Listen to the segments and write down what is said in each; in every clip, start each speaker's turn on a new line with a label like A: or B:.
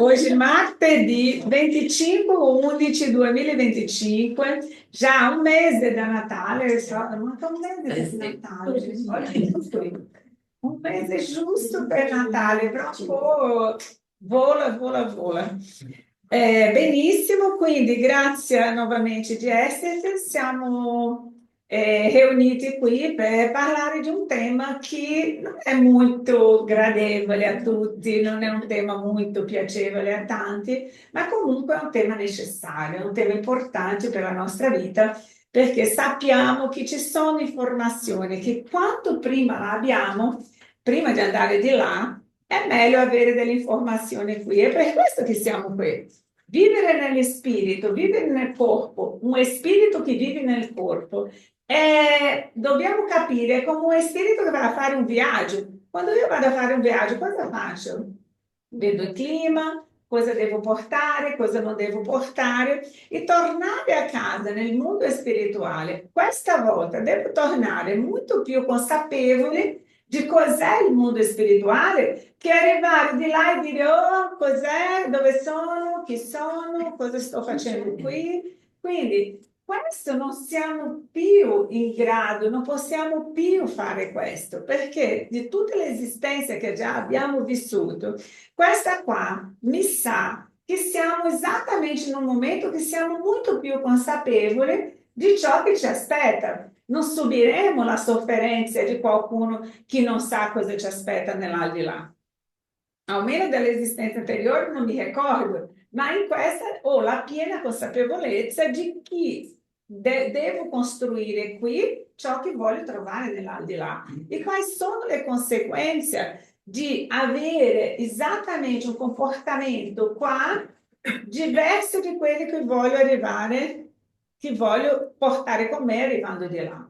A: Hoje, martedì 25/11/2025, già un mese da Natale, manca un mese di Natale, un mese giusto per Natale, proprio vola, vola, vola. Benissimo, quindi grazie nuovamente di esserci, siamo riuniti qui per parlare di un tema che non è molto gradevole a tutti, non è un tema molto piacevole a tanti, ma comunque è un tema necessario, è un tema importante per la nostra vita, perché sappiamo che ci sono informazioni che quanto prima la abbiamo, prima di andare di là, è meglio avere delle informazioni qui. È per questo che siamo qui. Vivere nello spirito, vivere nel corpo, un spirito che vive nel corpo. Dobbiamo capire come un spirito che va a fare un viaggio. Quando io vado a fare un viaggio, cosa faccio? Vedo il clima, cosa devo portare, cosa non devo portare e tornare a casa nel mondo spirituale. Questa volta devo tornare molto più consapevole di cos'è il mondo spirituale che arrivare di là e dire oh, cos'è, dove sono, chi sono, cosa sto facendo qui. Quindi questo non siamo più in grado, non possiamo più fare questo, perché di tutte le esistenze che già abbiamo vissuto, questa qua mi sa che siamo esattamente in un momento che siamo molto più consapevoli di ciò che ci aspetta. Non subiremo la sofferenza di qualcuno che non sa cosa ci aspetta nell'aldilà. Almeno dall'esistenza anteriore non mi ricordo, ma in questa ho la piena consapevolezza di che devo costruire qui ciò che voglio trovare nell'aldilà e quali sono le conseguenze di avere esattamente un comportamento qua diverso di quelli che voglio arrivare, che voglio portare con me arrivando di là.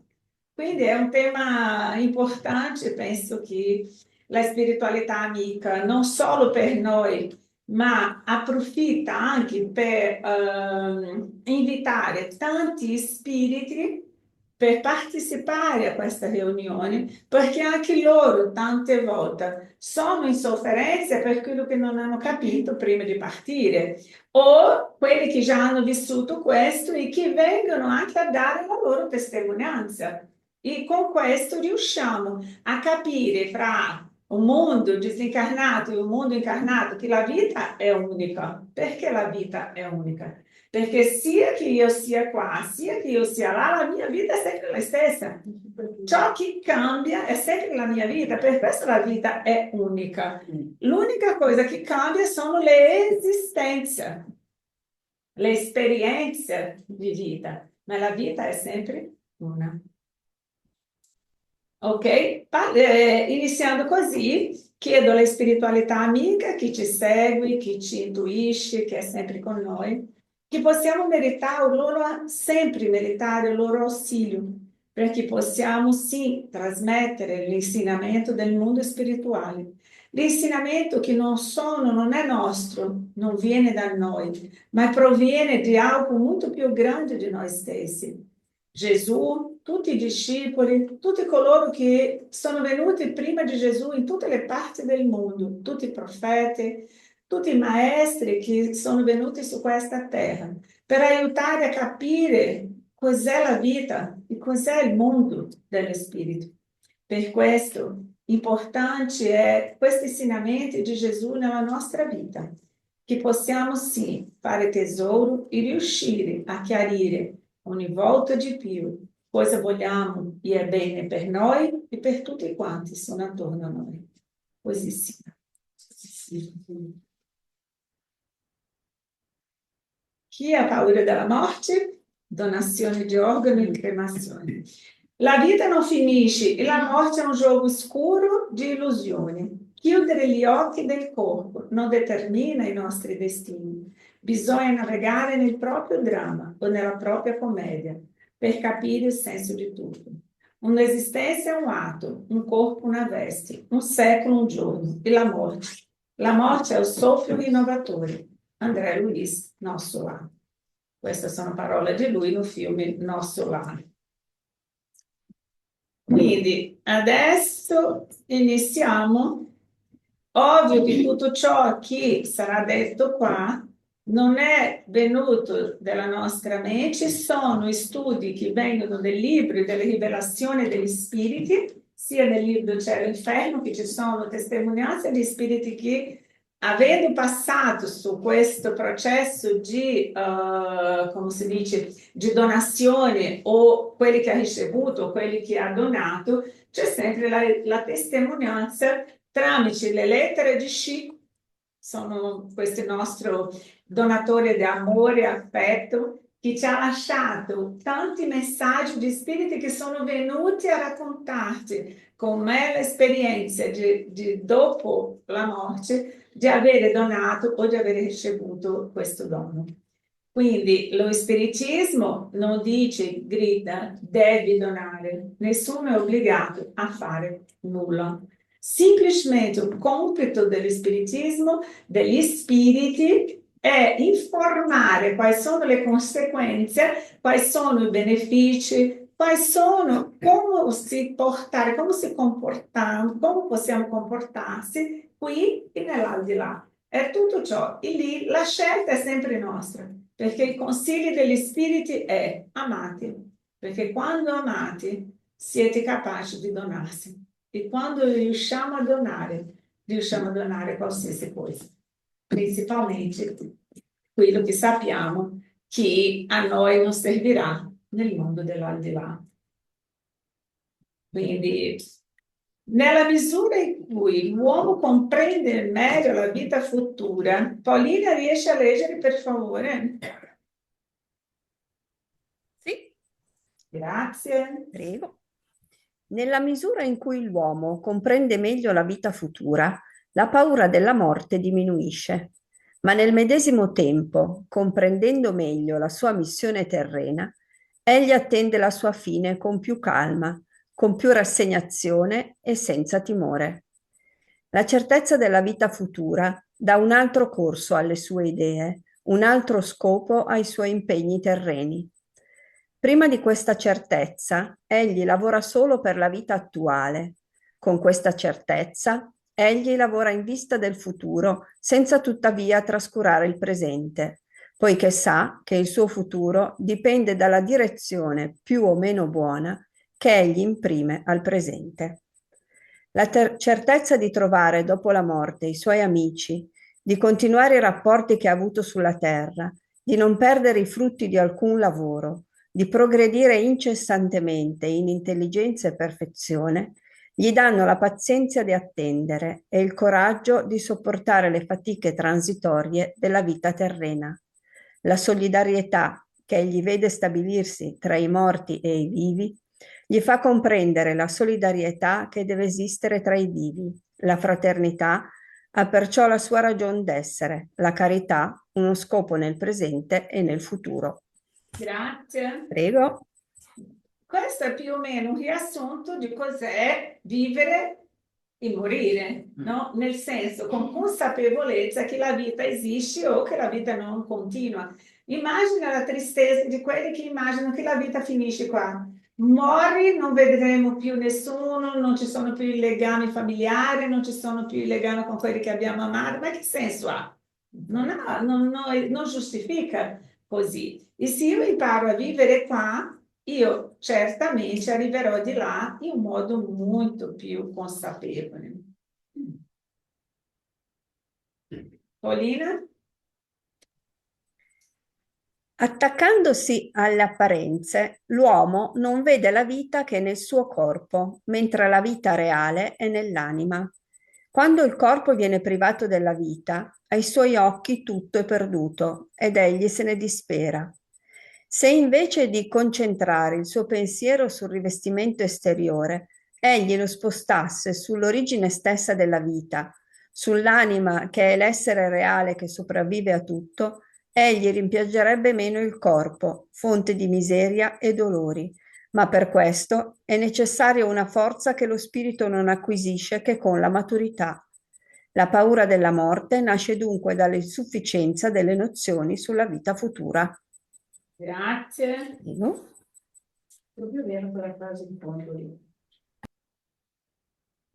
A: Quindi è un tema importante, penso che la spiritualità amica, non solo per noi, ma approfitta anche per invitare tanti spiriti per partecipare a questa riunione, perché anche loro tante volte sono in sofferenza per quello che non hanno capito prima di partire, o quelli che già hanno vissuto questo e che vengono anche a dare la loro testimonianza. E con questo riusciamo a capire fra un mondo disincarnato e un mondo incarnato che la vita è unica. Perché la vita è unica? Perché sia che io sia qua, sia che io sia là, la mia vita è sempre la stessa. Ciò che cambia è sempre la mia vita, per questo la vita è unica. L'unica cosa che cambia sono le esistenze, le esperienze di vita, ma la vita è sempre una. Ok? Iniziando così, chiedo alla spiritualità amica che ci segue, che ci intuisce, che è sempre con noi, che possiamo meritare il loro, sempre meritare il loro ausilio, perché possiamo sì trasmettere l'insegnamento del mondo spirituale. L'insegnamento che non è nostro, non viene da noi, ma proviene di algo molto più grande di noi stessi. Gesù, tutti i discepoli, tutti coloro che sono venuti prima di Gesù in tutte le parti del mondo, tutti i profeti, tutti i maestri che sono venuti su questa terra per aiutare a capire cos'è la vita e cos'è il mondo dello spirito. Per questo, importante è questi insegnamenti di Gesù nella nostra vita, che possiamo sì fare tesoro e riuscire a chiarire ogni volta di più cosa vogliamo e è bene per noi e per tutti quanti sono attorno a noi. Così sia. Chi ha paura della morte? Donazione di organi e cremazione. La vita non finisce e la morte è un gioco scuro di illusioni. Chiudere gli occhi del corpo non determina i nostri destini. Bisogna navigare nel proprio dramma o nella propria commedia per capire il senso di tutto. Un'esistenza è un atto, un corpo una veste, un secolo un giorno e la morte. La morte è il soffio rinnovatore. André Luiz Nossolà. Queste sono parole di lui no filme Nossolà. Quindi adesso iniziamo Ovvio che tutto ciò che sarà detto qua non è venuto dalla nostra mente, ci sono studi che vengono dai libri delle rivelazioni degli spiriti, sia nel libro Cielo e Inferno, che ci sono testimonianze di spiriti che, avendo passato su questo processo di, come si dice, di donazione, o quelli che ha ricevuto o quelli che ha donato, c'è sempre la testimonianza tramite le lettere di Sci, sono questi nostri donatori di amore e affetto, che ci ha lasciato tanti messaggi di spiriti che sono venuti a raccontarci com'è l'esperienza di dopo la morte di avere donato o di avere ricevuto questo dono. Quindi lo spiritismo non dice, grida, devi donare, nessuno è obbligato a fare nulla. Semplicemente il compito dello spiritismo, degli spiriti, è informare quali sono le conseguenze, quali sono i benefici, quali sono, come si portare, come si comportare, come possiamo comportarsi qui e nell'aldilà. È tutto ciò. E lì la scelta è sempre nostra, perché il consiglio degli spiriti è amate, perché quando amate siete capaci di donarsi. E quando riusciamo a donare qualsiasi cosa, principalmente quello che sappiamo che a noi non servirà nel mondo dell'aldilà. Quindi, nella misura in cui l'uomo comprende meglio la vita futura, Paolina riesce a leggere, per favore?
B: Sì,
A: Grazie.
B: prego. Nella misura in cui l'uomo comprende meglio la vita futura, la paura della morte diminuisce, ma nel medesimo tempo, comprendendo meglio la sua missione terrena, egli attende la sua fine con più calma, con più rassegnazione e senza timore. La certezza della vita futura dà un altro corso alle sue idee, un altro scopo ai suoi impegni terreni. Prima di questa certezza, egli lavora solo per la vita attuale. Con questa certezza, egli lavora in vista del futuro, senza tuttavia trascurare il presente, poiché sa che il suo futuro dipende dalla direzione più o meno buona che egli imprime al presente. La certezza di trovare dopo la morte i suoi amici, di continuare i rapporti che ha avuto sulla terra, di non perdere i frutti di alcun lavoro, di progredire incessantemente in intelligenza e perfezione, gli danno la pazienza di attendere e il coraggio di sopportare le fatiche transitorie della vita terrena. La solidarietà che egli vede stabilirsi tra i morti e i vivi gli fa comprendere la solidarietà che deve esistere tra i vivi. La fraternità ha perciò la sua ragion d'essere, la carità uno scopo nel presente e nel futuro.
A: Grazie.
B: Prego.
A: Questo è più o meno un riassunto di cos'è vivere e morire, no? Nel senso, con consapevolezza che la vita esiste o che la vita non continua. Immagina la tristezza di quelli che immaginano che la vita finisce qua. Muori, non vedremo più nessuno, non ci sono più i legami familiari, non ci sono più i legami con quelli che abbiamo amato. Ma che senso ha? Non giustifica così. E se io imparo a vivere qua, io certamente arriverò di là in un modo molto più consapevole. Paolina?
B: Attaccandosi alle apparenze, l'uomo non vede la vita che nel suo corpo, mentre la vita reale è nell'anima. Quando il corpo viene privato della vita, ai suoi occhi tutto è perduto ed egli se ne dispera. Se invece di concentrare il suo pensiero sul rivestimento esteriore, egli lo spostasse sull'origine stessa della vita, sull'anima che è l'essere reale che sopravvive a tutto, egli rimpiangerebbe meno il corpo, fonte di miseria e dolori, ma per questo è necessaria una forza che lo spirito non acquisisce che con la maturità. La paura della morte nasce dunque dall'insufficienza delle nozioni sulla vita futura.
A: Grazie.
B: Prego.
A: Proprio vero quella frase di fondo lì.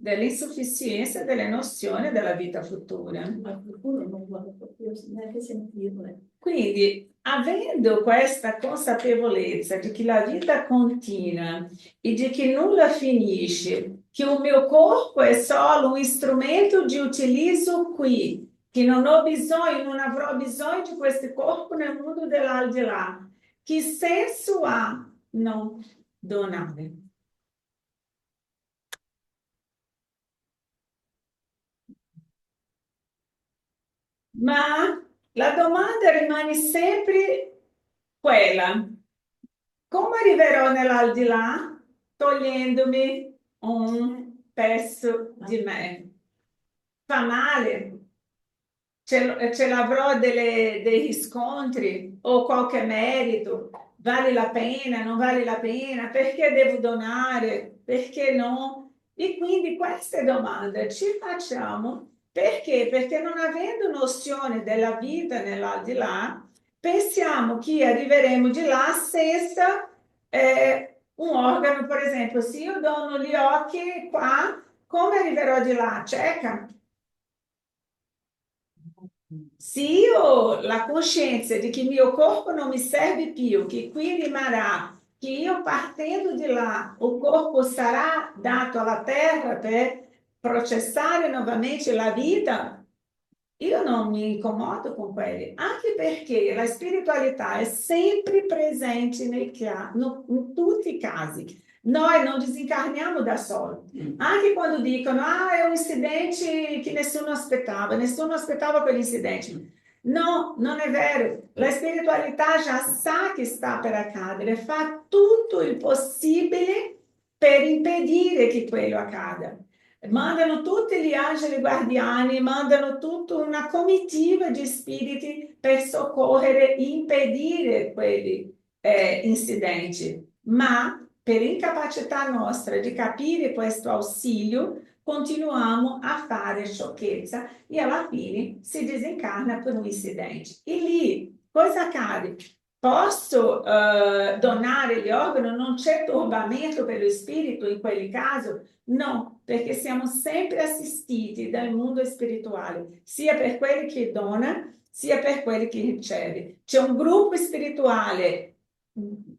A: dell'insufficienza delle nozioni della vita futura.
C: Al futuro non vuole proprio neanche sentirle.
A: Quindi, avendo questa consapevolezza di che la vita continua e di che nulla finisce, che o meu corpo è solo un strumento di utilizzo qui, che non ho bisogno, non avrò bisogno di questo corpo nel mondo dell'aldilà, che senso ha non donare? Ma la domanda rimane sempre quella: come arriverò nell'aldilà togliendomi un pezzo di me? Fa male? Ce l'avrò dei riscontri o qualche merito? Vale la pena? Non vale la pena? Perché devo donare? Perché no? E quindi queste domande ci facciamo perché? Perché non avendo nozione della vita nell'aldilà, pensiamo che arriveremo di là senza un organo, per esempio, se io dono gli occhi qua, come arriverò di là? Cieca. Se io ho la coscienza di che il mio corpo non mi serve più, che qui rimarrà, che io partendo di là, il corpo sarà dato alla terra per processare nuovamente la vita, io non mi incomodo con quelli, anche perché la spiritualità è sempre presente in tutti i casi. Noi non desencarniamo da soli. Anche quando dicono, ah, è un incidente che nessuno aspettava quell'incidente. No, non è vero. La spiritualità già sa che sta per accadere, fa tutto il possibile per impedire che quello accada. Mandano tutti gli angeli guardiani, mandano tutta una comitiva di spiriti per soccorrere e impedire quegli incidenti. Ma per incapacità nostra di capire questo ausilio, continuiamo a fare sciocchezza e alla fine si disincarna per un incidente. E lì cosa accade? Posso donare gli organi? Non c'è turbamento per lo spirito in quel caso? No, perché siamo sempre assistiti dal mondo spirituale, sia per quelli che dona, sia per quelli che riceve. C'è un gruppo spirituale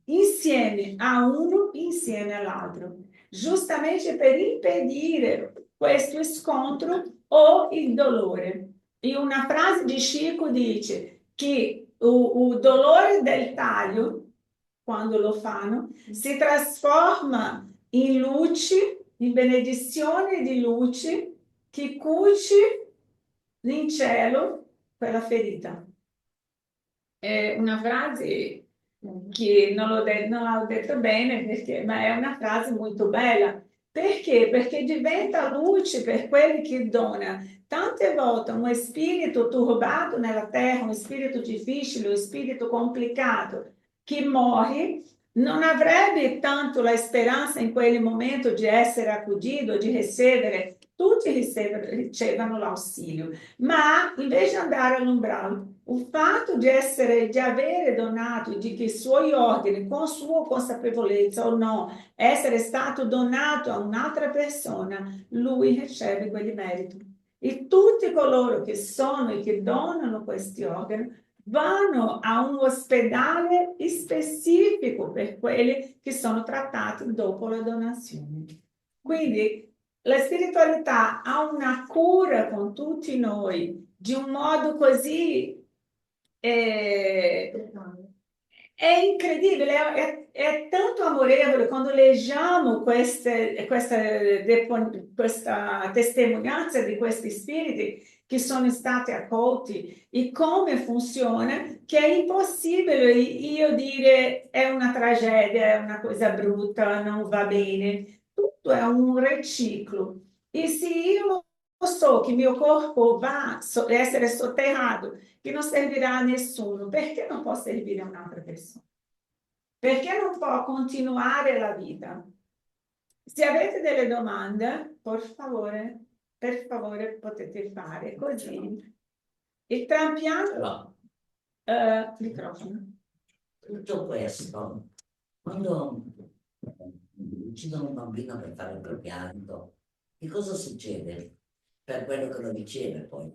A: insieme a uno, insieme all'altro, giustamente per impedire questo scontro o il dolore. E una frase di Chico dice che il dolore del taglio, quando lo fanno, si trasforma in luce, in benedizione di luce che cuce in cielo quella ferita. È una frase che non l'ho detto bene, ma è una frase molto bella. Perché? Perché diventa luce per quelli che dona. Tante volte un spirito turbato nella terra, un spirito difficile, un spirito complicato, che morre, non avrebbe tanto la speranza in quel momento di essere accudito, di ricevere, tutti ricevono l'ausilio, ma invece di andare all'umbrale, il fatto di avere donato, di che i suoi organi, con sua consapevolezza o no, essere stato donato a un'altra persona, lui riceve quel merito. E tutti coloro che sono e che donano questi organi vanno a un ospedale specifico per quelli che sono trattati dopo la donazione. Quindi la spiritualità ha una cura con tutti noi di un modo così è incredibile, è tanto amorevole quando leggiamo questa testimonianza di questi spiriti che sono stati accolti e come funziona, che è impossibile io dire è una tragedia, è una cosa brutta, non va bene. Tutto è un riciclo. E se io so che il mio corpo va a essere sotterrato, che non servirà a nessuno, perché non può servire a un'altra persona? Perché non può continuare la vita? Se avete delle domande, per favore potete fare così. Il trampiano, microfono.
D: Tutto questo, quando uccidono un bambino per fare il trapianto, che cosa succede per quello che lo riceve poi?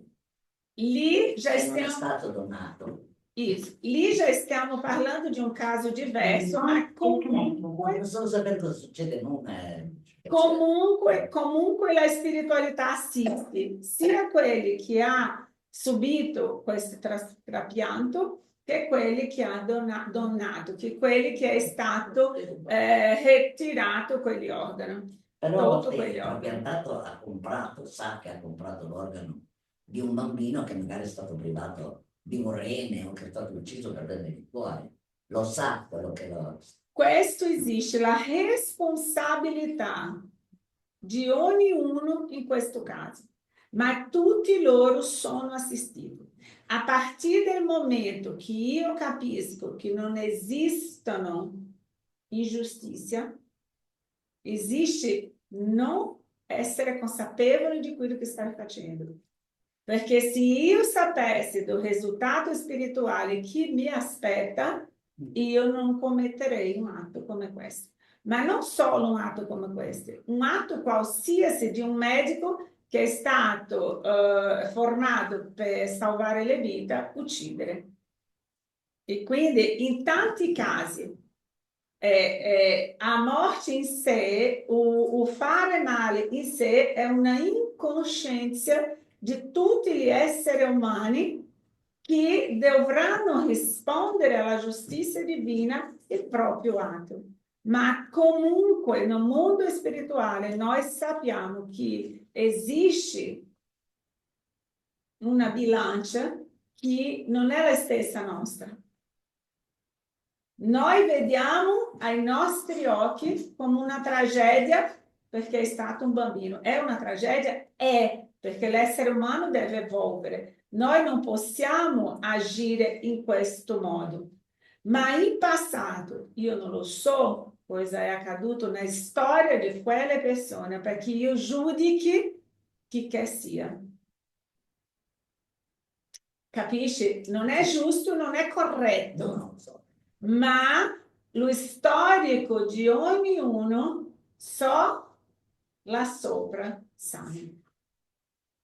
A: Lì già
D: Se non è
A: stiamo,
D: stato donato.
A: lì già stiamo parlando di un caso diverso, ma comunque
D: Non solo sapere cosa succede, non è...
A: Comunque la spiritualità assiste sia quelli che ha subito questo trapianto che quelli che ha donato, che quelli che è stato ritirato quegli organi.
D: Però a
A: Dopo
D: volte
A: quegli
D: il
A: organi.
D: trapiantato ha comprato, sa che ha comprato l'organo di un bambino che magari è stato privato di un rene o che è stato ucciso per prendere il cuore. Lo sa quello che lo...
A: Questo esiste, la responsabilità di ognuno in questo caso, ma tutti loro sono assistiti. A partir del momento che io capisco che non esistono ingiustiça, existe non essere consapevole di quello che stai facendo. Perché se io sapessi do risultato spirituale che mi aspetta, io non commetterei un atto come questo. Ma non solo un atto come questo, un atto qualsiasi di un medico che è stato formato per salvare le vite, uccidere. E quindi in tanti casi a morte in sé, o fare male in sé è una incoscienza di tutti gli esseri umani che dovranno rispondere alla giustizia divina il proprio atto. Ma comunque nel mondo spirituale noi sappiamo che esiste una bilancia che non è la stessa nostra. Noi vediamo ai nostri occhi come una tragedia perché è stato un bambino. È una tragedia? È, perché l'essere umano deve evolvere. Noi non possiamo agire in questo modo. Ma in passato, io non lo so cosa è accaduto na storia di quelle persone, perché io giudichi chi che sia. Capisci? Non è giusto, non è corretto.
D: No, non so.
A: Ma lo storico di ognuno so là sopra sanno.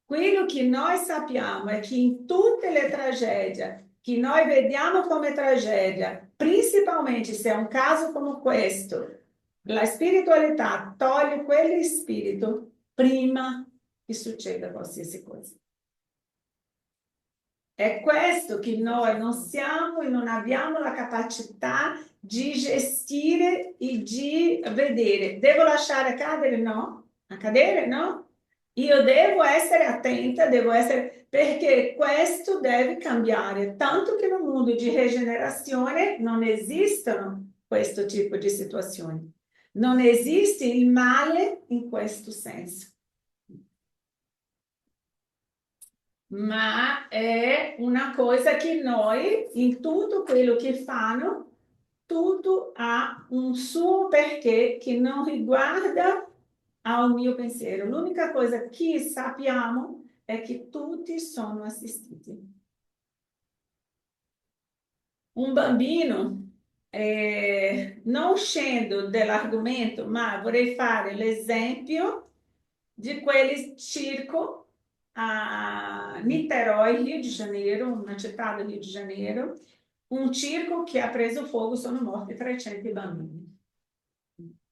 A: Quello che noi sappiamo è che in tutte le tragedie che noi vediamo come tragedia, principalmente se è un caso come questo, la spiritualità toglie quello spirito prima che succeda qualsiasi cosa. È questo che noi non siamo e non abbiamo la capacità di gestire e di vedere. Devo lasciare accadere? No. Accadere? No. Io devo essere attenta, devo essere... perché questo deve cambiare. Tanto che nel mondo di rigenerazione non esistono questo tipo di situazioni. Non esiste il male in questo senso. Ma è una cosa che noi, in tutto quello che fanno, tutto ha un suo perché che non riguarda al mio pensiero. L'unica cosa che sappiamo è che tutti sono assistiti. Un bambino, non uscendo dall'argomento, ma vorrei fare l'esempio di quel circo a Niterói, Rio de Janeiro, una città del Rio de Janeiro, un circo che ha preso fuoco, sono morti 300 bambini.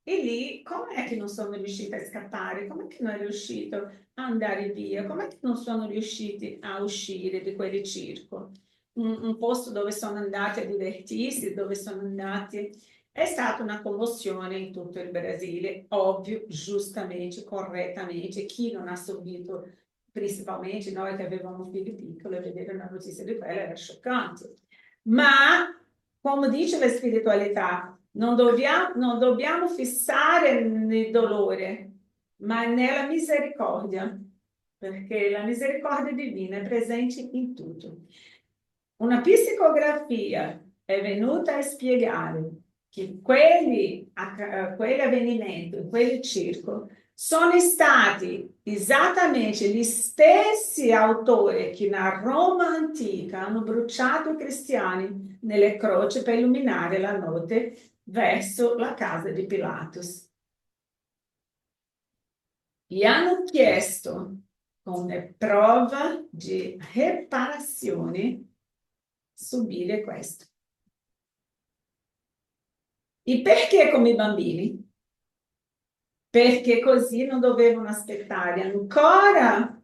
A: E lì, com'è che non sono riusciti a scappare? Com'è che non è riuscito a andare via? Com'è che non sono riusciti a uscire di quel circo? Un posto dove sono andati a divertirsi, dove sono andati... È stata una commozione in tutto il Brasile, ovvio, giustamente, correttamente. Chi non ha subito, principalmente noi che avevamo figli piccoli, vedere una notizia di quella era scioccante. Ma, come dice la spiritualità, non dobbiamo fissare nel dolore, ma nella misericordia, perché la misericordia divina è presente in tutto. Una psicografia è venuta a spiegare che quegli avvenimenti, quel circo, sono stati esattamente gli stessi autori che na Roma antica hanno bruciato i cristiani nelle croci per illuminare la notte verso la casa di Pilatus. gli hanno chiesto come prova di reparazione subire questo. E perché come i bambini? Perché così non dovevano aspettare ancora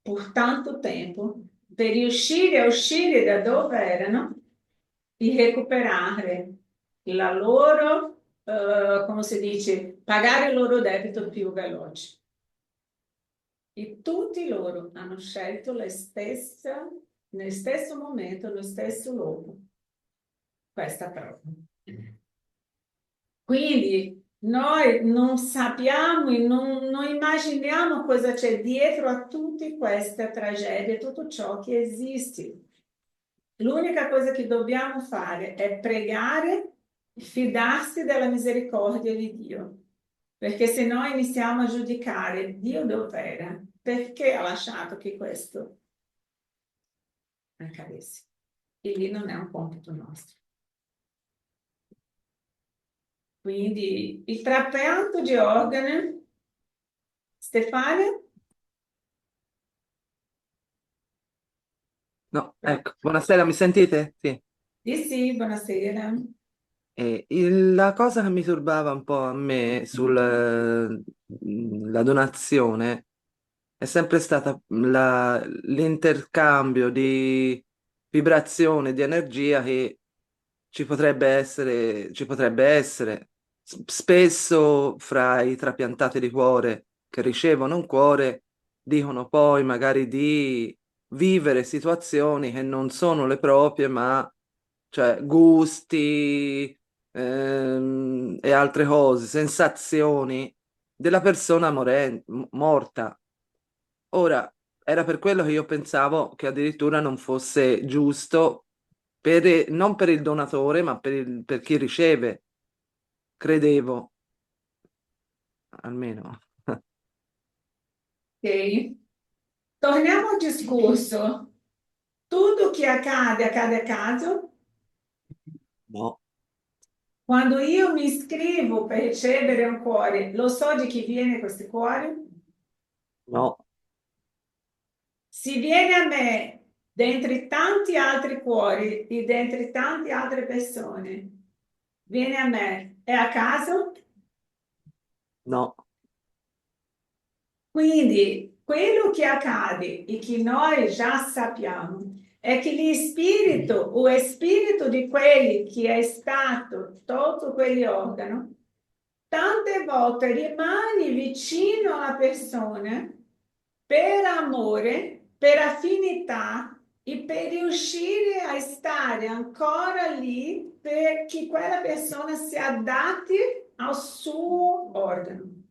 A: per tanto tempo per riuscire a uscire da dove erano e recuperare la loro, come si dice, pagare il loro debito più veloce. E tutti loro hanno scelto la stessa, nel stesso momento, lo stesso luogo, questa prova. Quindi noi non sappiamo e non immaginiamo cosa c'è dietro a tutte queste tragedie, tutto ciò che esiste. L'unica cosa che dobbiamo fare è pregare e fidarsi della misericordia di Dio. Perché se noi iniziamo a giudicare Dio dov'era, perché ha lasciato che questo accadesse? E lì non è un compito nostro. Quindi il trapianto di organi, Stefania?
E: No, ecco, buonasera, mi sentite? Sì.
A: Sì, buonasera.
E: La cosa che mi turbava un po' a me sulla donazione è sempre stata l'intercambio di vibrazione, di energia che ci potrebbe essere. Spesso fra i trapiantati di cuore che ricevono un cuore dicono poi magari di vivere situazioni che non sono le proprie, ma cioè gusti e altre cose, sensazioni della persona morta. Ora, era per quello che io pensavo che addirittura non fosse giusto non per il donatore, ma per chi riceve, credevo, almeno.
A: Ok. Torniamo al discorso. Tutto che accade, accade a caso.
E: No,
A: Quando io mi iscrivo per ricevere un cuore, lo so di chi viene questo cuore?
E: no,
A: Si viene a me dentro tanti altri cuori e dentro tante altre persone. Viene a me. È a caso?
E: no,
A: Quindi quello che accade e che noi già sappiamo è che lo spirito di quelli che è stato tolto quegli organi, tante volte rimane vicino alla persona per amore, per affinità e per riuscire a stare ancora lì perché quella persona si adatti al suo organo.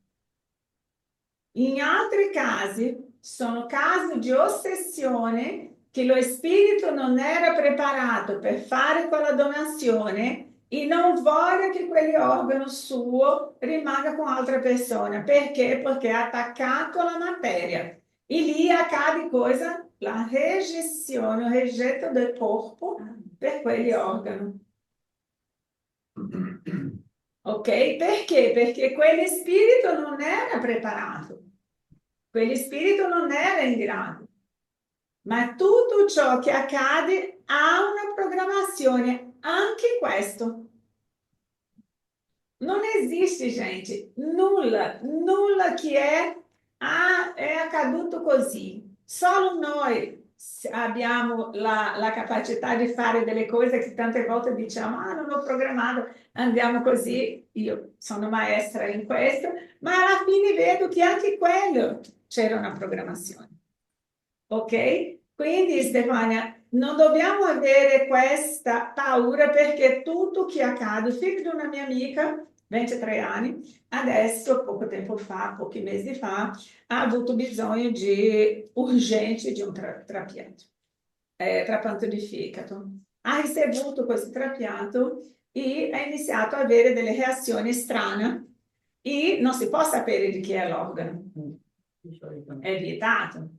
A: In altri casi sono casi di ossessione che lo spirito non era preparato per fare quella donazione e non vuole che quell'organo suo rimanga con altra persona. Perché? Perché è attaccato alla materia. E lì accade cosa? La rejeizione, il rigetto del corpo per quegli organi. Ok? Perché? Perché quello spirito non era preparato. Quello spirito non era in grado. Ma tutto ciò che accade ha una programmazione, anche questo. Non esiste, gente, nulla che è accaduto così. Solo noi abbiamo la capacità di fare delle cose che tante volte diciamo, non ho programmato, andiamo così, io sono maestra in questo, ma alla fine vedo che anche quello c'era una programmazione. Ok? Quindi Stefania, non dobbiamo avere questa paura perché tutto che accade, il figlio di una mia amica, 23 anni, adesso, poco tempo fa, pochi mesi fa, ha avuto bisogno urgente di un trapianto, trapianto di fegato. Ha ricevuto questo trapianto e ha iniziato ad avere delle reazioni strane e non si può sapere di chi è l'organo, è vietato.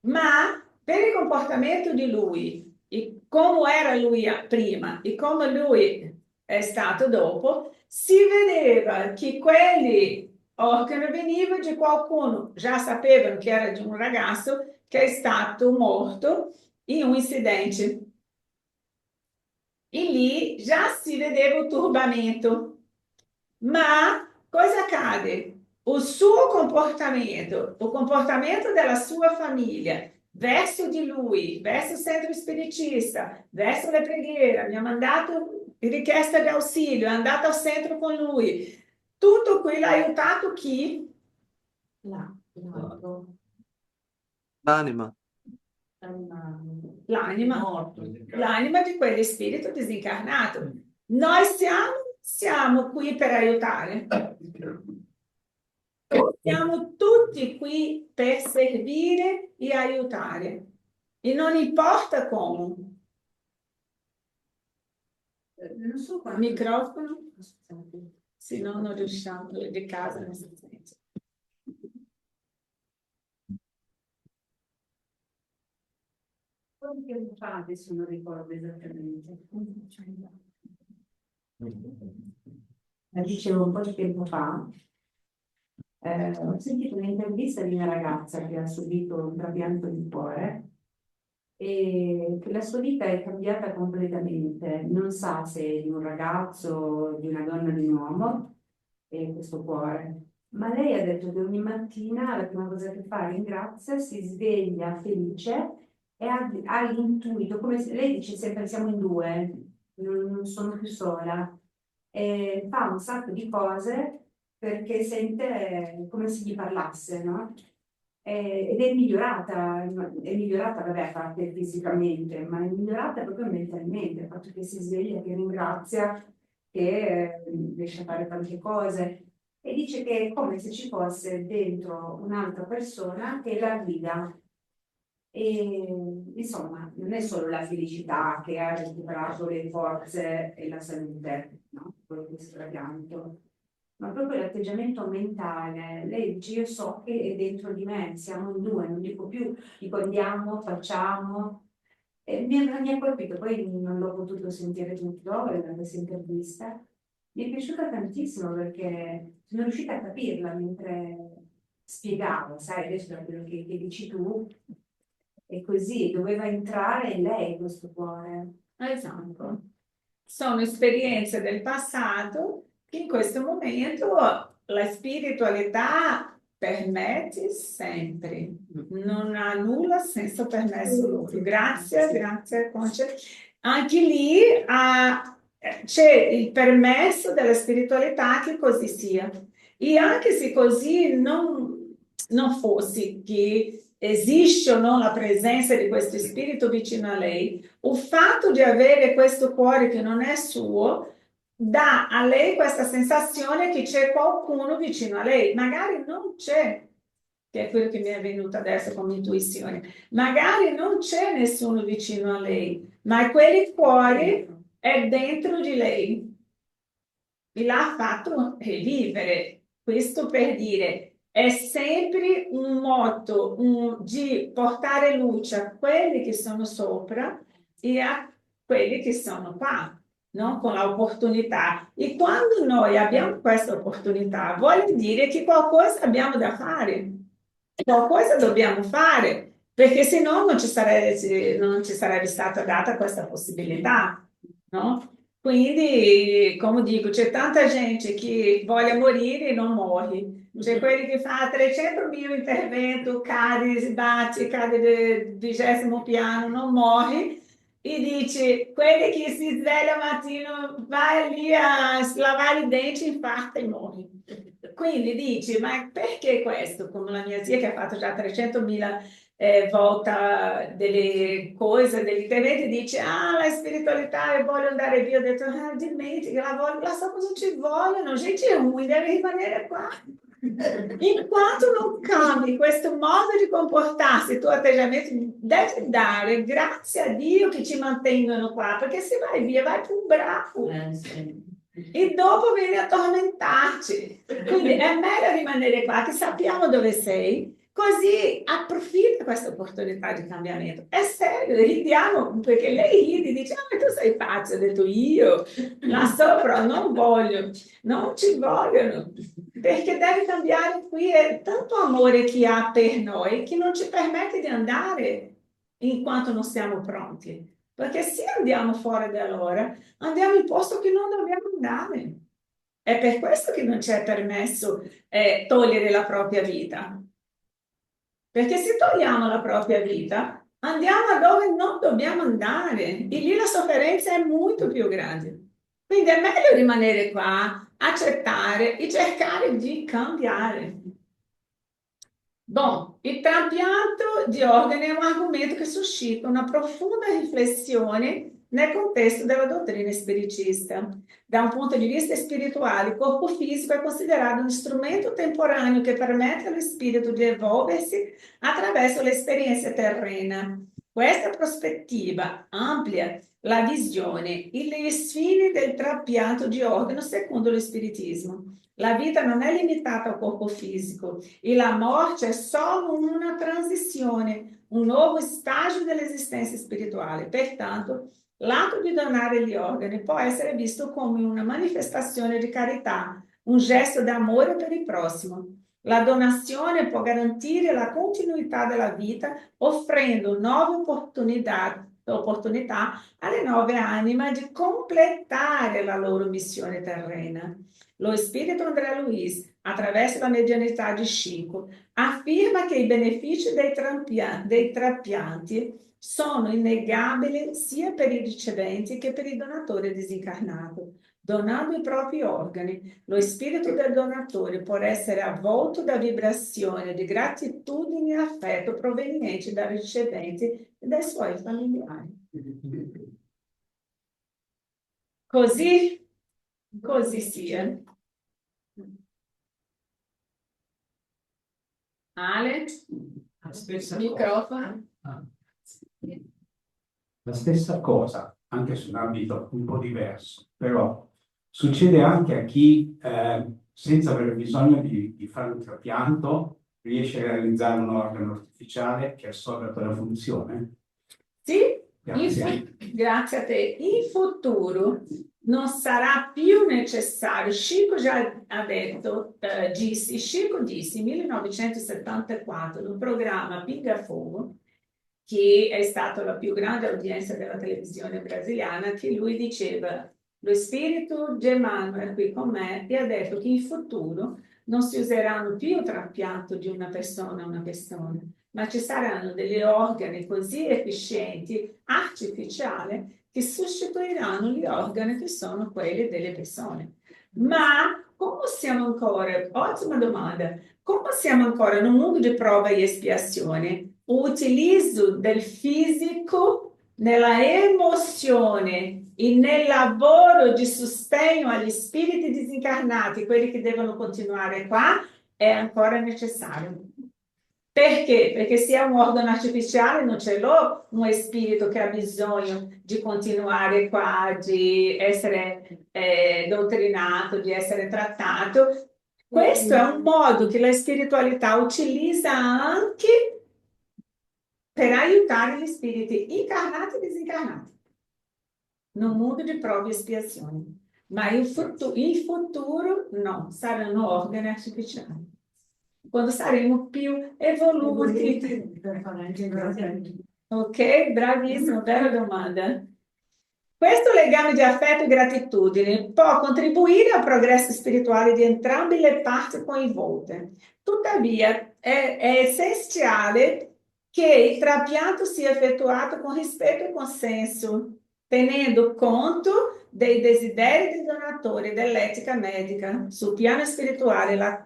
A: Ma per il comportamento di lui, e come era lui prima e come lui è stato dopo, si vedeva che quelli organo veniva di qualcuno, già sapevano che era di un ragazzo che è stato morto in un incidente. E lì già si vedeva il turbamento. Ma cosa accade? Il suo comportamento, il comportamento della sua famiglia verso di lui, verso il centro spiritista, verso la preghiera, mi ha mandato richiesta di ausilio, è andato al centro con lui. Tutto quello ha aiutato chi?
C: L'altro.
E: L'anima.
A: L'anima di quello spirito disincarnato. Noi siamo qui per aiutare. Siamo tutti qui per servire e aiutare. E non importa come.
C: Non so quanto...
A: Microfono? Se no non riusciamo, di casa non si sente.
C: Quanto tempo fa, adesso non ricordo esattamente. Dicevo un po' di tempo fa, ho sentito un'intervista di una ragazza che ha subito un trapianto di cuore e che la sua vita è cambiata completamente. Non sa se è di un ragazzo, di una donna, di un uomo, e questo cuore. Ma lei ha detto che ogni mattina la prima cosa che fa ringrazia, si sveglia felice e ha l'intuito, come se, lei dice sempre siamo in due, non sono più sola, e fa un sacco di cose perché sente come se gli parlasse, no? Ed è migliorata, vabbè, a parte fisicamente, ma è migliorata proprio mentalmente, il fatto che si sveglia, che ringrazia, che riesce a fare tante cose. E dice che è come se ci fosse dentro un'altra persona che la guida. E insomma, non è solo la felicità che ha recuperato le forze e la salute, no? Quello che si trapianto, ma proprio l'atteggiamento mentale. Lei dice: io so che è dentro di me, siamo in due, non dico più, dico andiamo, facciamo. E mi ha colpito, poi non l'ho potuto sentire tutto da questa intervista. Mi è piaciuta tantissimo perché sono riuscita a capirla mentre spiegavo, sai, adesso da quello che dici tu, e così doveva entrare in lei questo cuore.
A: Esatto. Sono esperienze del passato che in questo momento la spiritualità permette sempre. Non ha nulla senza permesso loro. Grazie, Conce. Anche lì c'è il permesso della spiritualità che così sia. E anche se così non fosse che esiste o non la presenza di questo spirito vicino a lei, il fatto di avere questo cuore che non è suo dà a lei questa sensazione che c'è qualcuno vicino a lei. Magari non c'è, che è quello che mi è venuto adesso come intuizione, magari non c'è nessuno vicino a lei, ma quel cuore è dentro di lei e l'ha fatto rivivere. Questo per dire, è sempre un motto di portare luce a quelli che sono sopra e a quelli che sono qua, no? Con l'opportunità. E quando noi abbiamo questa opportunità, vuol dire che qualcosa abbiamo da fare, qualcosa dobbiamo fare, perché se no non ci sarebbe stata data questa possibilità, no? Quindi, come dico, c'è tanta gente che vuole morire e non muore. C'è quelli che fa 300.000 interventi, cade, sbatte, cade del 20° piano, non muore. E dice, quelli che si sveglia al mattino, vai lì a lavare i denti, infarta e muore. Quindi dice, ma perché questo? Come la mia zia che ha fatto già 300.000 volta delle cose, degli interventi, dice, la spiritualità, io voglio andare via. Ho detto, dimentica, la so cosa ci vogliono, gente ruim, deve rimanere qua. In quanto non cambi questo modo di comportarsi, il tuo atteggiamento, devi dare grazie a Dio che ci mantengono qua, perché se vai via vai più bravo.
C: Sì.
A: E dopo vieni a tormentarci. Quindi è meglio rimanere qua, che sappiamo dove sei, così approfitta questa opportunità di cambiamento. È serio, ridiamo, perché lei ride, dice, ma tu sei pazzo. Ho detto, io là sopra non voglio, non ci vogliono. Perché deve cambiare qui, è tanto amore che ha per noi che non ci permette di andare enquanto non siamo pronti. Perché se andiamo fuori dall'ora, andiamo in posto che non dobbiamo andare. È per questo che non ci è permesso togliere la propria vita. Perché se togliamo la propria vita, andiamo a dove non dobbiamo andare e lì la sofferenza è molto più grande. Quindi è meglio rimanere qua, accettare e cercare di cambiare. Bom, il trapianto di organi è un argomento che suscita una profonda riflessione nel contesto della dottrina spiritista. Da un punto di vista spirituale, il corpo fisico è considerato un strumento temporaneo che permette allo spirito di evolversi attraverso l'esperienza terrena. Questa prospettiva amplia la visione e le sfide del trapianto di organo secondo lo spiritismo. La vita non è limitata al corpo fisico e la morte è solo una transizione, un nuovo stage dell'esistenza spirituale. Pertanto, l'atto di donare gli organi può essere visto come una manifestazione di carità, un gesto d'amore per il prossimo. La donazione può garantire la continuità della vita, offrendo nuove opportunità alle nuove anime di completare la loro missione terrena. Lo spirito André Luiz, attraverso la medianità di Chico, afferma che i benefici dei trapianti sono innegabili sia per i riceventi che per il donatore disincarnato. Donando i propri organi, lo spirito del donatore può essere avvolto da vibrazioni di gratitudine e affetto provenienti dai riceventi e dai suoi familiari. Così sia. Ale,
F: La stessa
A: microfono.
F: La stessa cosa, anche su un ambito un po' diverso, però succede anche a chi senza avere bisogno di fare un trapianto riesce a realizzare un organo artificiale che assorbe quella funzione.
A: Sì,
F: Grazie.
A: grazie a te. In futuro non sarà più necessario. Chico già ha detto, Chico disse in 1974, in un programma Pinga Fogo, che è stata la più grande udienza della televisione brasiliana, che lui diceva, lo spirito Germano è qui con me e ha detto che in futuro non si useranno più il trapianto di una persona a una persona, ma ci saranno degli organi così efficienti, artificiali, che sostituiranno gli organi che sono quelli delle persone. Ma come siamo ancora, ottima domanda, come siamo ancora in un mondo di prova e espiazione? O utilizzo del fisico nella emozione e nel lavoro di sostegno agli spiriti disincarnati, quelli che devono continuare qua, è ancora necessario. Perché? Perché se è un organo artificiale non ce l'ho un spirito che ha bisogno di continuare qua, di essere dottrinato, di essere trattato. Questo è un modo che la spiritualità utilizza anche per aiutare gli spiriti incarnati e disincarnati in un mondo di prove e espiazioni. Ma in futuro no, saranno organi artificiali. Quando saremo più evoluti. Ok, bravissimo, bella domanda. Questo legame di affetto e gratitudine può contribuire al progresso spirituale di entrambe le parti coinvolte. Tuttavia, è essenziale che il trapianto sia effettuato con rispetto e consenso, tenendo conto dei desideri del donatore e dell'etica medica. Sul piano spirituale, la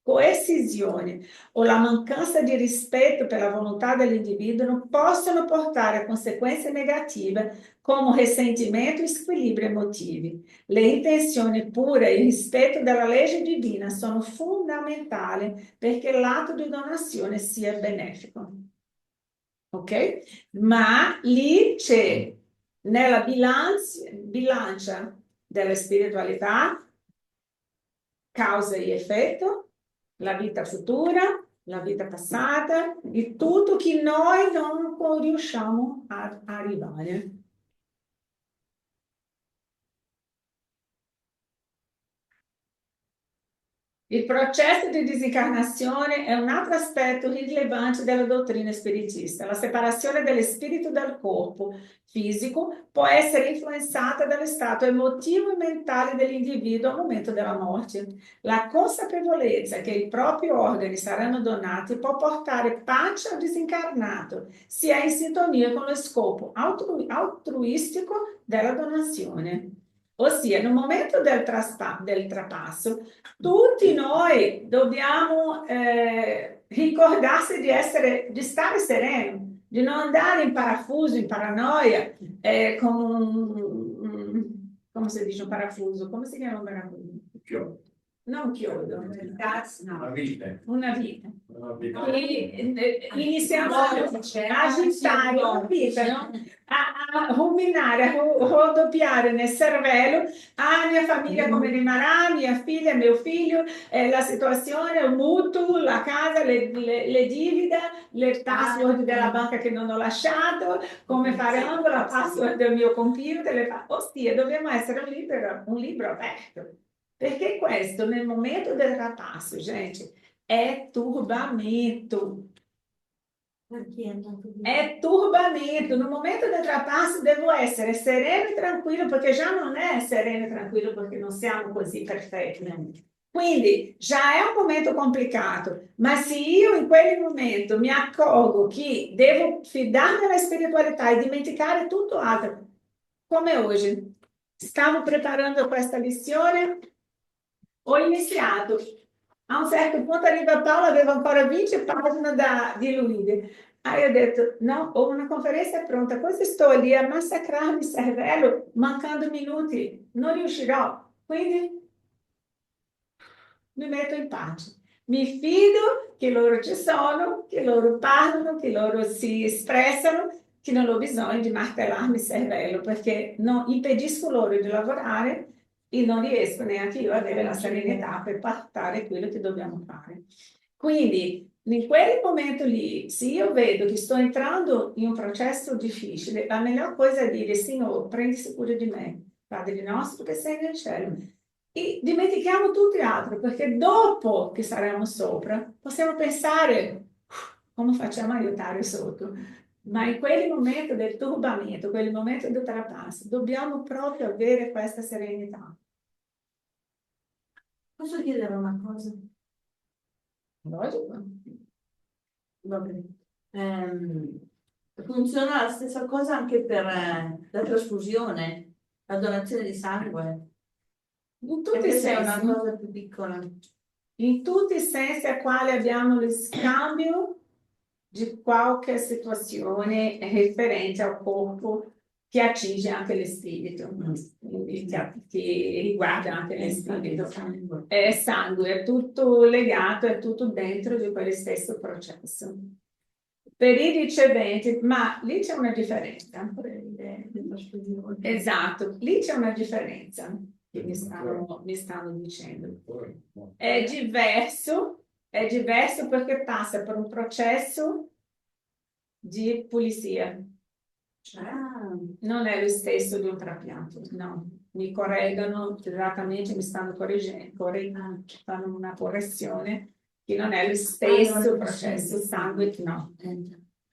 A: coesione o la mancanza di rispetto per la volontà dell'individuo possono portare a conseguenze negative come ressentimento e squilibri emotivi. Le intenzioni pure e il rispetto della legge divina sono fondamentali perché l'atto di donazione sia benefico. Ok? Ma lì c'è nella bilancia della spiritualità causa e effetto, la vita futura, la vita passata, e tutto che noi non riusciamo ad arrivare. Il processo di disincarnazione è un altro aspetto rilevante della dottrina spiritista. La separazione dello spirito dal corpo fisico può essere influenzata dallo stato emotivo e mentale dell'individuo al momento della morte. La consapevolezza che i propri organi saranno donati può portare pace al disincarnato, sia in sintonia con lo scopo altruistico della donazione. Ossia, nel momento del trapasso, tutti noi dobbiamo ricordarsi di stare sereni, di non andare in parafuso, in paranoia, come si dice un parafuso? Come si chiama un parafuso?
F: Chiodo.
A: Non chiodo,
F: Una vite.
A: una vita.
F: Una vite.
A: E iniziamo a agitare la vita, no? A ruminare, a raddoppiare nel cervello, mia famiglia come rimarrà, mia figlia, mio figlio, la situazione, il mutuo, la casa, le dívide, le password della banca che non ho lasciato, come faremo la password del mio computer, ossia dobbiamo essere un libro aperto. Perché questo nel momento del trapasso, gente, è turbamento. È turbamento. No momento del trapasso devo essere sereno e tranquillo, perché già non è sereno e tranquillo perché non siamo così perfetti. Quindi già è un momento complicato, ma se io in quel momento mi accorgo che devo fidarmi alla spiritualità e dimenticare tutto altro, come oggi, stavo preparando questa lezione, ho iniziato, a un certo punto arriva Paolo, aveva ancora 20 pagine di Luide. Io ho detto, no, ho una conferenza pronta, così sto lì a massacrarmi il cervello, mancando minuti, non riuscirò. Quindi mi metto in pace. Mi fido che loro ci sono, che loro parlano, che loro si espressano, che non ho bisogno di martellarmi il cervello, perché non impedisco loro di lavorare e non riesco neanche io ad avere la serenità per fare quello che dobbiamo fare. Quindi, in quel momento lì, se io vedo che sto entrando in un processo difficile, la miglior cosa è dire, Signore, prendi cura di me, Padre nostro che sei nel cielo. E dimentichiamo tutti altro, perché dopo che saremo sopra, possiamo pensare come facciamo a aiutare sotto. Ma in quel momento del turbamento, quel momento del trapasso, dobbiamo proprio avere questa serenità.
C: Posso chiedere una cosa?
A: Logico?
C: Va bene. Funziona la stessa cosa anche per la trasfusione, la donazione di sangue.
A: In tutti i
C: Questa è una
A: sensi.
C: cosa più piccola.
A: In tutti i sensi a quali abbiamo lo scambio di qualche situazione riferente al corpo che attinge anche lo spirito, quindi che riguarda anche lo spirito. È sangue, è tutto legato, è tutto dentro di quello stesso processo. Per i riceventi, ma lì c'è una differenza. Esatto, lì c'è una differenza che mi stanno dicendo. È diverso perché passa per un processo di pulizia. Non è lo stesso di un trapianto, no. Mi correggono, esattamente mi stanno correggendo, fanno una correzione che non è lo stesso processo, sangue, no.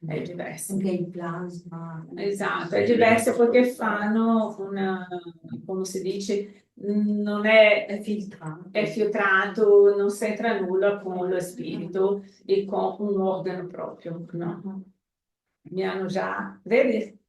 A: È diverso.
C: Anche il plasma.
A: Esatto, è diverso perché fanno una, come si dice, non è filtrato, non c'entra nulla con lo spirito e con un organo proprio, no. Mi hanno già, vedi?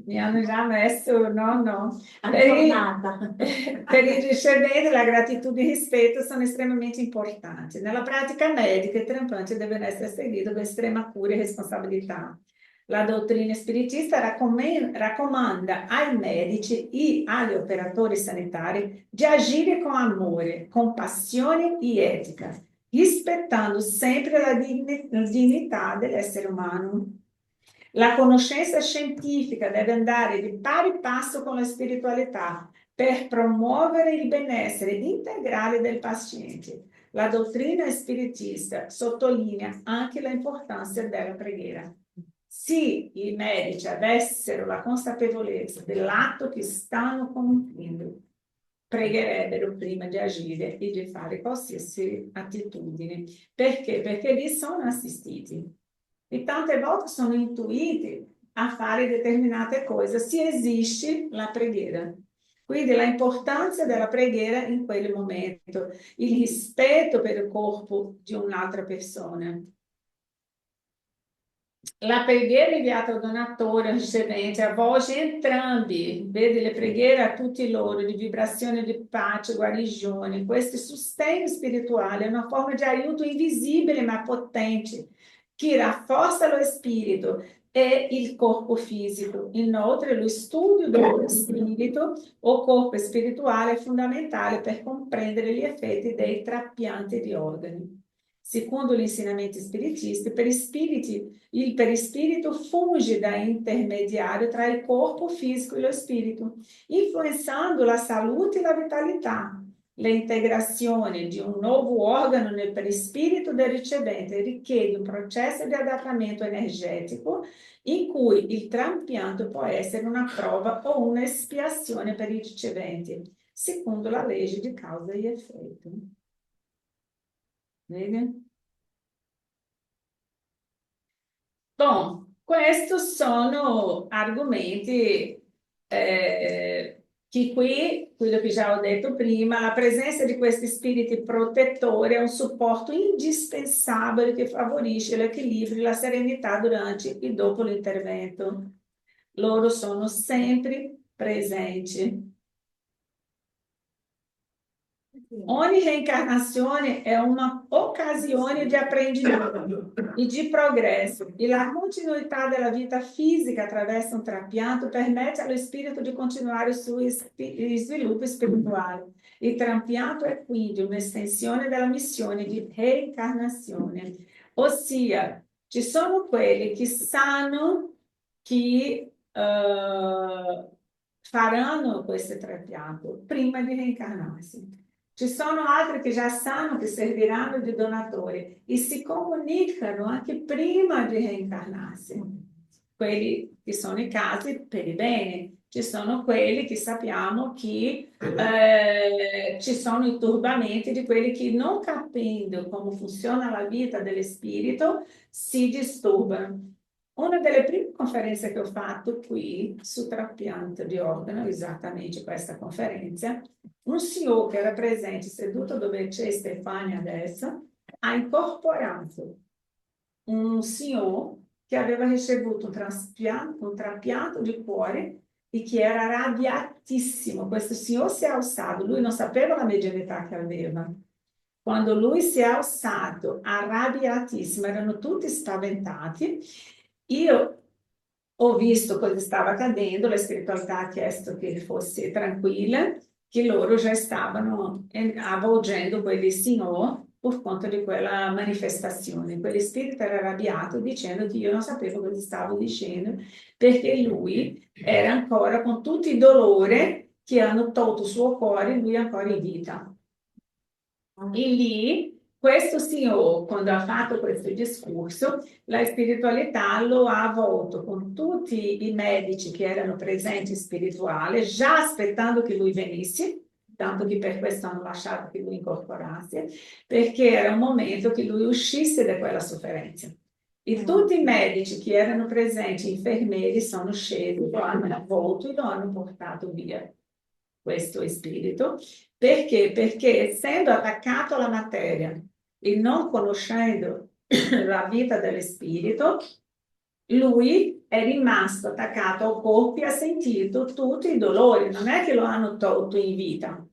A: Mi hanno già messo, no. Per i riceventi la gratitudine e il rispetto sono estremamente importanti. Nella pratica medica il trapiante deve essere seguito con estrema cura e responsabilità. La dottrina spiritista raccomanda ai medici e agli operatori sanitari di agire con amore, compassione e etica, rispettando sempre la dignità dell'essere umano. La conoscenza scientifica deve andare di pari passo con la spiritualità per promuovere il benessere integrale del paziente. La dottrina spiritista sottolinea anche l'importanza della preghiera. Se i medici avessero la consapevolezza dell'atto che stanno compiendo, pregherebbero prima di agire e di fare qualsiasi attitudine. Perché? Perché lì sono assistiti e tante volte sono intuiti a fare determinate cose se esiste la preghiera. Quindi l'importanza della preghiera in quel momento, il rispetto per il corpo di un'altra persona. La preghiera inviata al donatore, al ricevente, avvolge entrambi, vede le preghiere a tutti loro, di vibrazione di pace, guarigione. Questo sostegno spirituale è una forma di aiuto invisibile ma potente, che rafforza lo spirito e il corpo fisico. Inoltre, lo studio dello spirito o corpo spirituale è fondamentale per comprendere gli effetti dei trapianti di organi. Secondo gli insegnamenti spiritisti, il perispirito funge da intermediario tra il corpo fisico e lo spirito, influenzando la salute e la vitalità. L'integrazione di un nuovo organo nel perispirito del ricevente richiede un processo di adattamento energetico in cui il trapianto può essere una prova o un'espiazione per i riceventi, secondo la legge di causa e effetto. Vedi? Bom, questi sono argomenti che qui, quello che già ho detto prima, la presenza di questi spiriti protettori è un supporto indispensabile che favorisce l'equilibrio e la serenità durante e dopo l'intervento. Loro sono sempre presenti. Ogni reencarnazione è una occasione di apprendimento e di progresso e la continuità della vita fisica attraverso un trapianto permette allo spirito di continuare il suo sviluppo spirituale. Il trapianto è quindi un'estensione della missione di reincarnazione, ossia ci sono quelli che sanno che faranno questo trapianto prima di reincarnarsi. Ci sono altri che già sanno che serviranno di donatori e si comunicano anche prima di reincarnarsi. Quelli che sono i casi per il bene. Ci sono quelli che sappiamo che ci sono i turbamenti di quelli che non capendo come funziona la vita dello spirito si disturbano. Una delle prime conferenze che ho fatto qui su trapianto di organo, esattamente questa conferenza, un CEO che era presente, seduto dove c'è Stefania adesso, ha incorporato un CEO che aveva ricevuto un trapianto di cuore e che era arrabbiatissimo. Questo CEO si è alzato, lui non sapeva la medianità che aveva. Quando lui si è alzato, arrabbiatissimo, erano tutti spaventati. Io ho visto cosa stava accadendo, la spiritualità ha chiesto che fosse tranquilla, che loro già stavano avvolgendo quelli signor per conto di quella manifestazione. Quello spirito era arrabbiato dicendo che io non sapevo cosa stavo dicendo, perché lui era ancora con tutti i dolori che hanno tolto il suo cuore, lui è ancora in vita. E lì questo signore, quando ha fatto questo discorso, la spiritualità lo ha avvolto con tutti i medici che erano presenti spirituali, già aspettando che lui venisse, tanto che per questo hanno lasciato che lui incorporasse, perché era un momento che lui uscisse da quella sofferenza. E tutti i medici che erano presenti, infermieri, sono scesi, lo hanno avvolto e lo hanno portato via. Questo spirito. Perché? Perché essendo attaccato alla materia e non conoscendo la vita dello spirito, lui è rimasto attaccato al corpo e ha sentito tutti i dolori. Non è che lo hanno tolto in vita.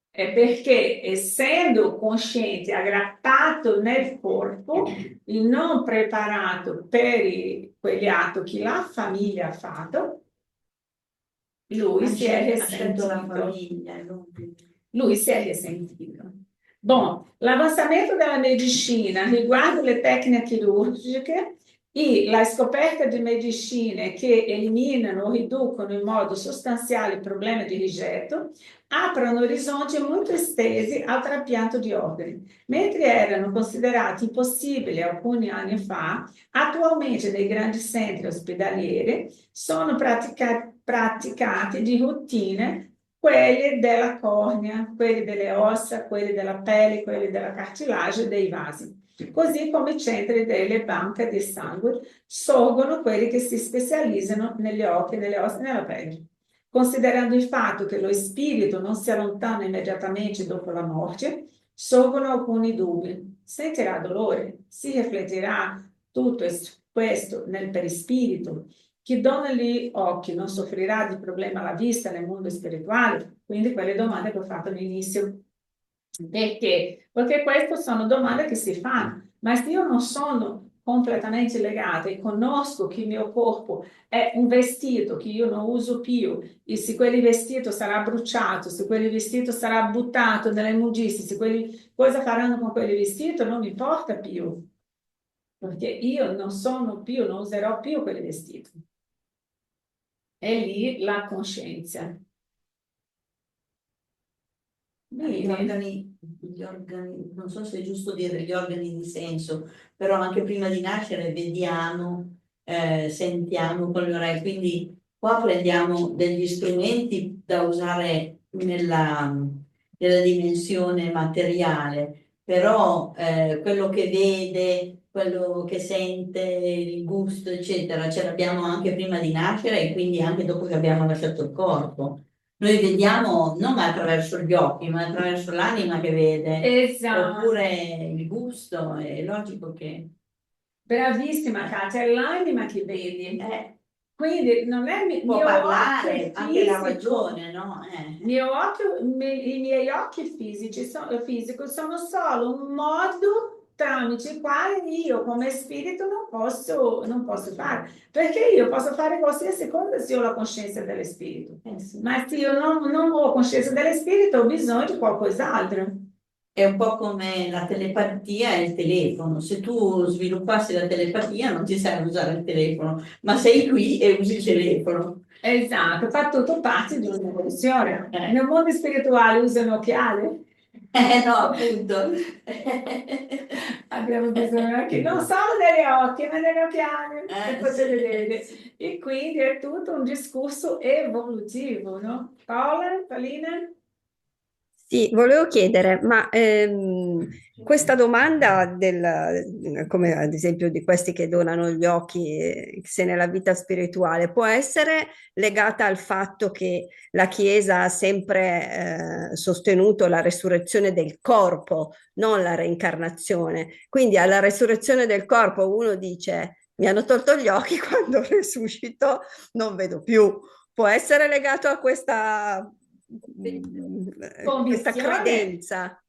A: È perché essendo cosciente, aggrappato nel corpo, e non preparato per quegli atti che la famiglia ha fatto, lui si è risentito. La famiglia, lui si è risentito. Bom, l'avanzamento della medicina riguardo le tecniche chirurgiche e la scoperta di medicine che eliminano o riducono in modo sostanziale il problema di rigetto aprono orizzonti molto estesi al trapianto di organi. Mentre erano considerati impossibili alcuni anni fa, attualmente nei grandi centri ospedalieri sono praticati di routine quelli della cornea, quelli delle ossa, quelli della pelle, quelli della cartilagine dei vasi. Così come i centri delle banche di sangue sorgono quelli che si specializzano negli occhi, nelle ossa e nella pelle. Considerando il fatto che lo spirito non si allontana immediatamente dopo la morte, sorgono alcuni dubbi. Sentirà dolore? Si rifletterà tutto questo nel perispirito? Chi dona gli occhi non soffrirà di problema alla vista nel mondo spirituale? Quindi quelle domande che ho fatto all'inizio. Perché? Perché queste sono domande che si fanno, ma se io non sono completamente legata e conosco che il mio corpo è un vestito che io non uso più e se quel vestito sarà bruciato, se quel vestito sarà buttato nelle immondizie, se quelli, cosa faranno con quel vestito non mi importa più, perché io non sono più, non userò più quel vestito. È lì la coscienza.
G: Gli organi, non so se è giusto dire gli organi di senso, però anche prima di nascere vediamo, sentiamo con le orecchie, quindi qua prendiamo degli strumenti da usare nella dimensione materiale, però quello che vede, quello che sente, il gusto, eccetera, ce l'abbiamo anche prima di nascere e quindi anche dopo che abbiamo lasciato il corpo. Noi vediamo non attraverso gli occhi, ma attraverso l'anima che vede,
A: Esatto.
G: oppure il gusto, è logico che...
A: Bravissima Katia, è l'anima che vedi. Quindi non è
G: può
A: mio
G: parlare
A: occhio
G: anche la
A: fisico.
G: ragione, no?
A: I miei occhi fisici sono solo un modo tramite il quale io come spirito non posso fare, perché io posso fare qualsiasi cosa se ho la coscienza dello spirito,
G: Sì.
A: ma se io non ho coscienza dello spirito ho bisogno di qualcos'altro.
G: È un po' come la telepatia e il telefono. Se tu sviluppassi la telepatia non ti serve usare il telefono, ma sei qui e usi il telefono.
A: Esatto, fa tutto parte di un'evoluzione. Nel mondo spirituale usano occhiali.
G: No, appunto.
A: Abbiamo bisogno anche non solo degli occhi, ma degli occhiali per poter
G: Sì.
A: vedere. E quindi è tutto un discorso evolutivo, no? Paola, Paolina?
B: Sì, volevo chiedere, ma questa domanda come ad esempio di questi che donano gli occhi, se nella vita spirituale, può essere legata al fatto che la Chiesa ha sempre sostenuto la resurrezione del corpo, non la reincarnazione. Quindi alla resurrezione del corpo uno dice, mi hanno tolto gli occhi, quando resuscito non vedo più. Può essere legato a questa
A: Convinzione.
B: credenza.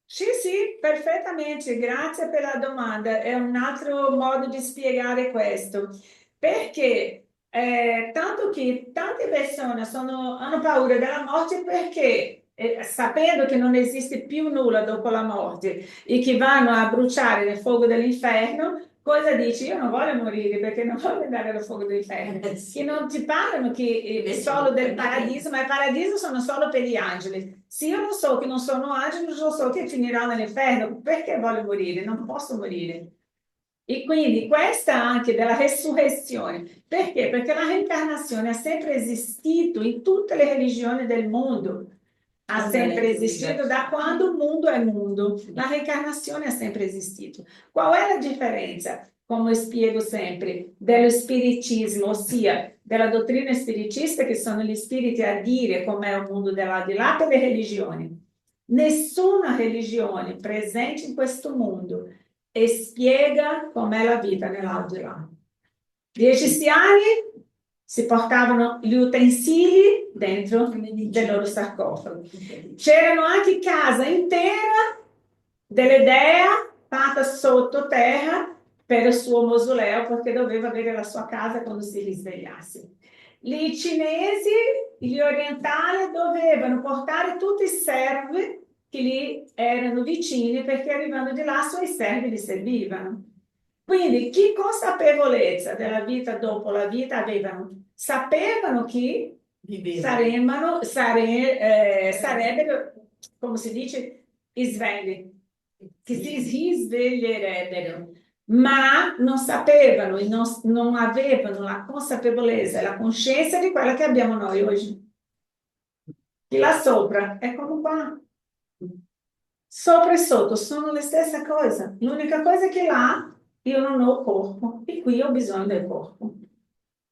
A: Sì, sì, perfettamente, grazie per la domanda. È un altro modo di spiegare questo, perché tanto che tante persone hanno paura della morte perché sapendo che non esiste più nulla dopo la morte e che vanno a bruciare nel fuoco dell'inferno, cosa dici? Io non voglio morire perché non voglio andare al fuoco dell'inferno. Che non ti parlano che solo del paradiso, ma il paradiso sono solo per gli angeli. Se io non so che non sono angelo, non so che finirò nell'inferno, perché voglio morire? Non posso morire. E quindi questa anche della resurrezione. Perché? Perché la reincarnazione ha sempre esistito in tutte le religioni del mondo. Ha sempre esistito da quando il mondo è mondo. La reincarnazione ha sempre esistito. Qual è la differenza? Come spiego sempre, dello spiritismo, ossia della dottrina spiritista, che sono gli spiriti a dire com'è il mondo dell'aldilà per le religioni. Nessuna religione presente in questo mondo e spiega com'è la vita nell'aldilà. Gli egiziani si portavano gli utensili dentro del loro sarcofago. C'erano anche casa intera delle dea fatta sottoterra per il suo mausoleo perché doveva avere la sua casa quando si risvegliasse. I cinesi, gli orientali dovevano portare tutti i servi che lì erano vicini perché arrivando di là i servi li servivano. Quindi chi consapevolezza della vita dopo la vita avevano, sapevano che sarebbero, come si dice, svegli, che si risveglierebbero, ma non sapevano e non avevano la consapevolezza e la coscienza di quella che abbiamo noi oggi. Chi là sopra, eccolo qua. Sopra e sotto sono la stessa cosa. L'unica cosa è che là io non ho corpo e qui ho bisogno del corpo.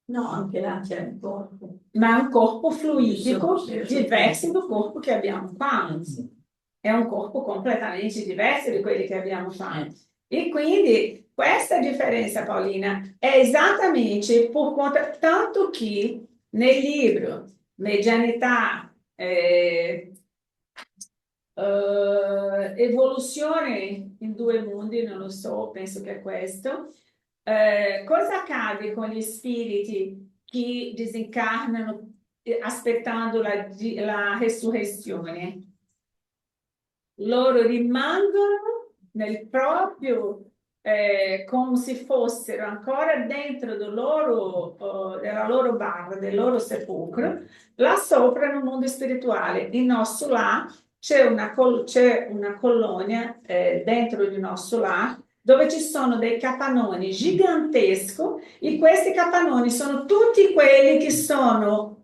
G: No, anche là c'è un corpo.
A: Ma è un corpo fluidico
G: Sì,
A: diverso dal corpo che abbiamo qua. È un corpo completamente diverso di quelli che abbiamo qua. E quindi questa differenza, Paolina, è esattamente per conta, tanto che nel libro Medianità, evoluzione in due mondi, non lo so, penso che è questo. Cosa accade con gli spiriti che disincarnano aspettando la resurrezione? Loro rimangono nel proprio, come se fossero ancora dentro della loro barra, del loro sepolcro, là sopra nel mondo spirituale. Il nostro là c'è una colonia dentro il nostro là dove ci sono dei capannoni giganteschi e questi capannoni sono tutti quelli che sono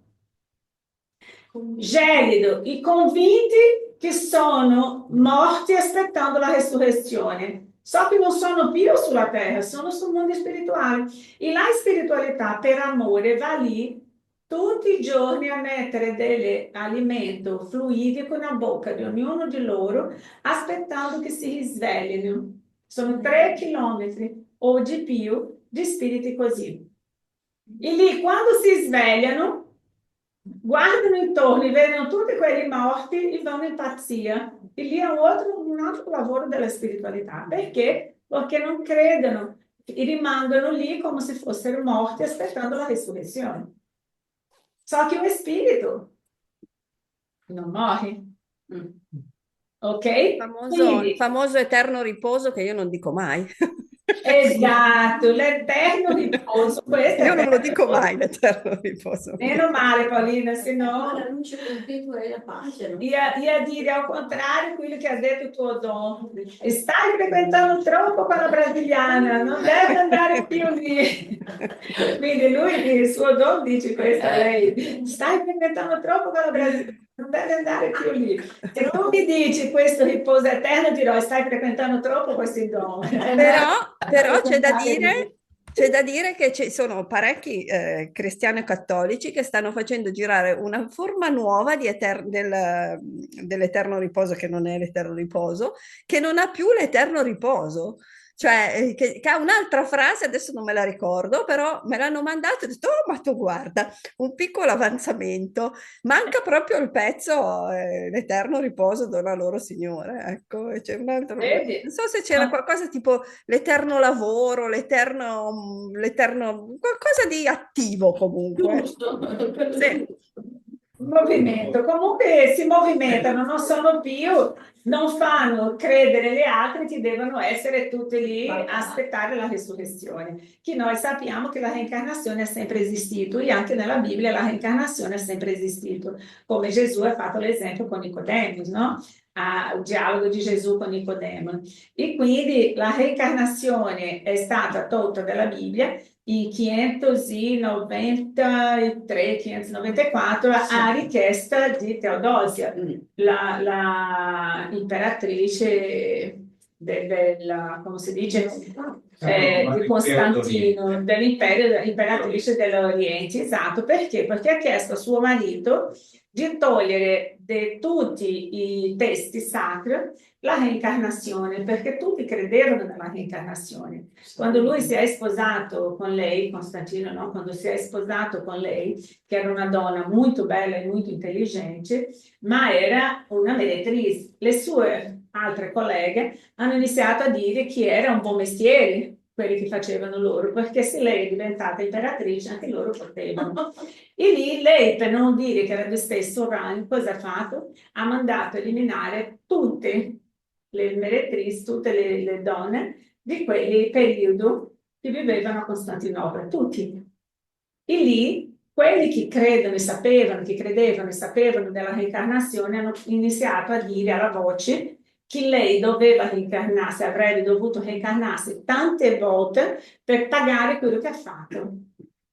A: gelidi, i convinti che sono morti aspettando la resurrezione. So che non sono più sulla terra, sono sul mondo spirituale. E la spiritualità, per amore, va lì tutti i giorni a mettere dell'alimento fluidico nella bocca di ognuno di loro, aspettando che si risveglino. Sono 3 chilometri o di più di spiriti così. E lì, quando si svegliano, guardano intorno e vedono tutti quelli morti e vanno in pazzia. E lì è un altro lavoro della spiritualità. Perché? Perché non credono e rimangono lì come se fossero morti aspettando la resurrezione. So che un spirito non muore. Ok? Quindi,
B: Famoso eterno riposo che io non dico mai.
A: esatto, l'eterno riposo. Questo
B: Io
A: è
B: non lo dico
A: bello.
B: mai, l'eterno riposo.
A: Meno male, Paolina, se
G: No,
A: no...
G: la luce continua e la pace. No?
A: Ia dire al contrario quello che ha detto tuo Don. Stai frequentando troppo quella brasiliana, non deve andare più lì. Quindi lui, il suo Don, dice questo a lei. Stai frequentando troppo quella brasiliana, non deve andare più lì. Se tu mi dici questo riposo eterno, dirò stai frequentando troppo questi Don.
B: Però c'è da dire che ci sono parecchi cristiani e cattolici che stanno facendo girare una forma nuova dell'eterno riposo, che non è l'eterno riposo, che non ha più l'eterno riposo. Cioè, che ha un'altra frase, adesso non me la ricordo, però me l'hanno mandato e ho detto, oh, ma tu guarda, un piccolo avanzamento, manca proprio il pezzo, l'eterno riposo dona loro Signore, ecco, e c'è un altro,
A: Vedi?
B: non so se c'era qualcosa tipo l'eterno lavoro, qualcosa di attivo comunque.
G: Giusto.
B: Sì.
A: Movimento, comunque si movimentano, non fanno credere gli altri che devono essere tutti lì a aspettare la resurrezione. Che noi sappiamo che la reincarnazione è sempre esistito e anche nella Bibbia la reincarnazione è sempre esistito, come Gesù ha fatto l'esempio con Nicodemo, no? Il dialogo di Gesù con Nicodemo. E quindi la reincarnazione è stata tolta dalla Bibbia in 593, 594 a richiesta di Teodosia, la imperatrice come si dice, di Costantino, dell'impero, imperatrice dell'Oriente, esatto, perché? Perché ha chiesto a suo marito di togliere di tutti i testi sacri la reincarnazione, perché tutti credevano nella reincarnazione. Quando lui si è sposato con lei, Costantino, no? Quando si è sposato con lei, che era una donna molto bella e molto intelligente, ma era una meretrice. Le sue altre colleghe hanno iniziato a dire che era un buon mestiere quelli che facevano loro, perché se lei è diventata imperatrice anche loro potevano. E lì lei, per non dire che era lo stesso rango, cosa ha fatto? Ha mandato eliminare tutte le meretrici, tutte le donne di quel periodo che vivevano a Costantinopoli, tutti. E lì quelli che credono e sapevano, che credevano e sapevano della reincarnazione hanno iniziato a dire alla voce che lei doveva reincarnarsi, avrebbe dovuto reincarnarsi tante volte per pagare quello che ha fatto.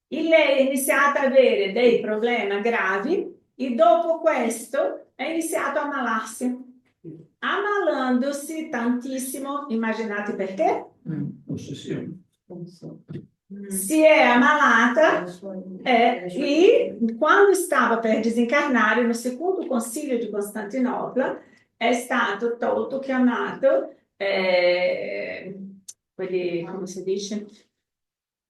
A: E lei è iniziata ad avere dei problemi gravi e dopo questo è iniziato a ammalarsi. Ammalandosi tantissimo, immaginate perché?
F: Ossessione.
A: Si è ammalata e quando stava per disincarnare no secondo concilio di Costantinopla è stato tolto, chiamato, come si dice?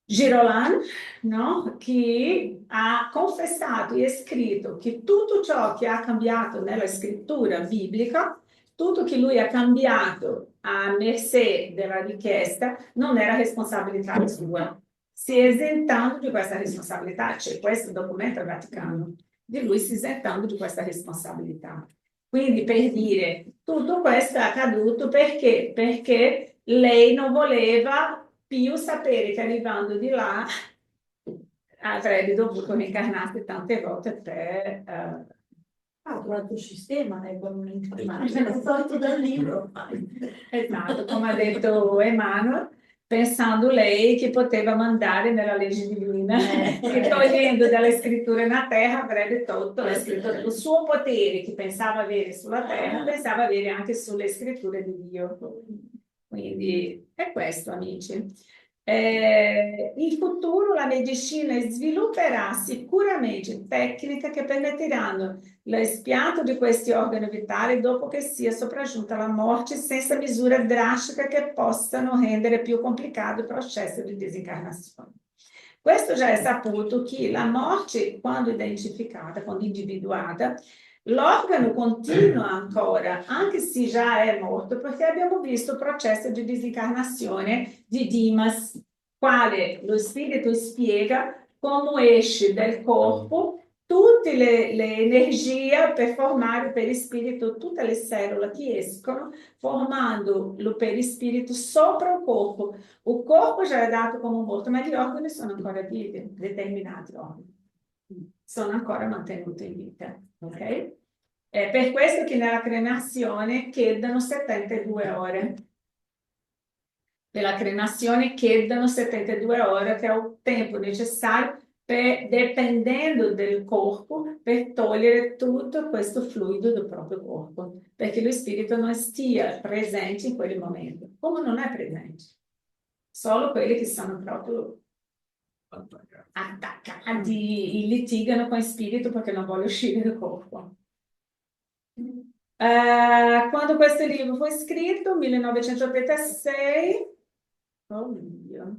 A: Girolamo, no? Che ha confessato e scritto che tutto ciò che ha cambiato nella scrittura biblica, tutto che lui ha cambiato a mercé della richiesta, non era responsabilità sua. Si è esentando di questa responsabilità, c'è questo documento al Vaticano, di lui si esentando di questa responsabilità. Quindi per dire, tutto questo è accaduto perché? Perché lei non voleva più sapere che arrivando di là avrebbe dovuto reincarnarsi tante volte per...
G: Quanto sistema è come un'incarnazione tolto dal libro.
A: Esatto, come ha detto Emmanuel, pensando lei che poteva mandare nella legge divina, che togliendo dalle scritture nella terra avrebbe tolto la scrittura, il suo potere che pensava avere sulla terra, pensava avere anche sulle scritture di Dio. Quindi è questo, amici. In futuro la medicina svilupperà sicuramente tecniche che permetteranno l'espianto di questi organi vitali dopo che sia sopraggiunta la morte senza misure drastiche che possano rendere più complicato il processo di disincarnazione. Questo già è saputo che la morte, quando identificata, quando individuata, l'organo continua ancora, anche se già è morto, perché abbiamo visto il processo di disincarnazione di Dimas, quale lo spirito spiega come esce dal corpo tutte le energie per formare il perispirito, tutte le cellule che escono, formando il perispirito sopra il corpo. Il corpo già è dato come morto, ma gli organi sono ancora vivi, determinati organi. Sono ancora mantenuti in vita, ok? È per questo che nella cremazione chiedono 72 ore. Per la cremazione chiedono 72 ore, che è il tempo necessario dependendo del corpo, per togliere tutto questo fluido del proprio corpo, perché lo spirito non stia presente in quel momento, come non è presente. Solo quelli che sono proprio attaccati, litigano con il spirito perché non vuole uscire dal corpo. Quando questo libro fu scritto, 1986, oh mio.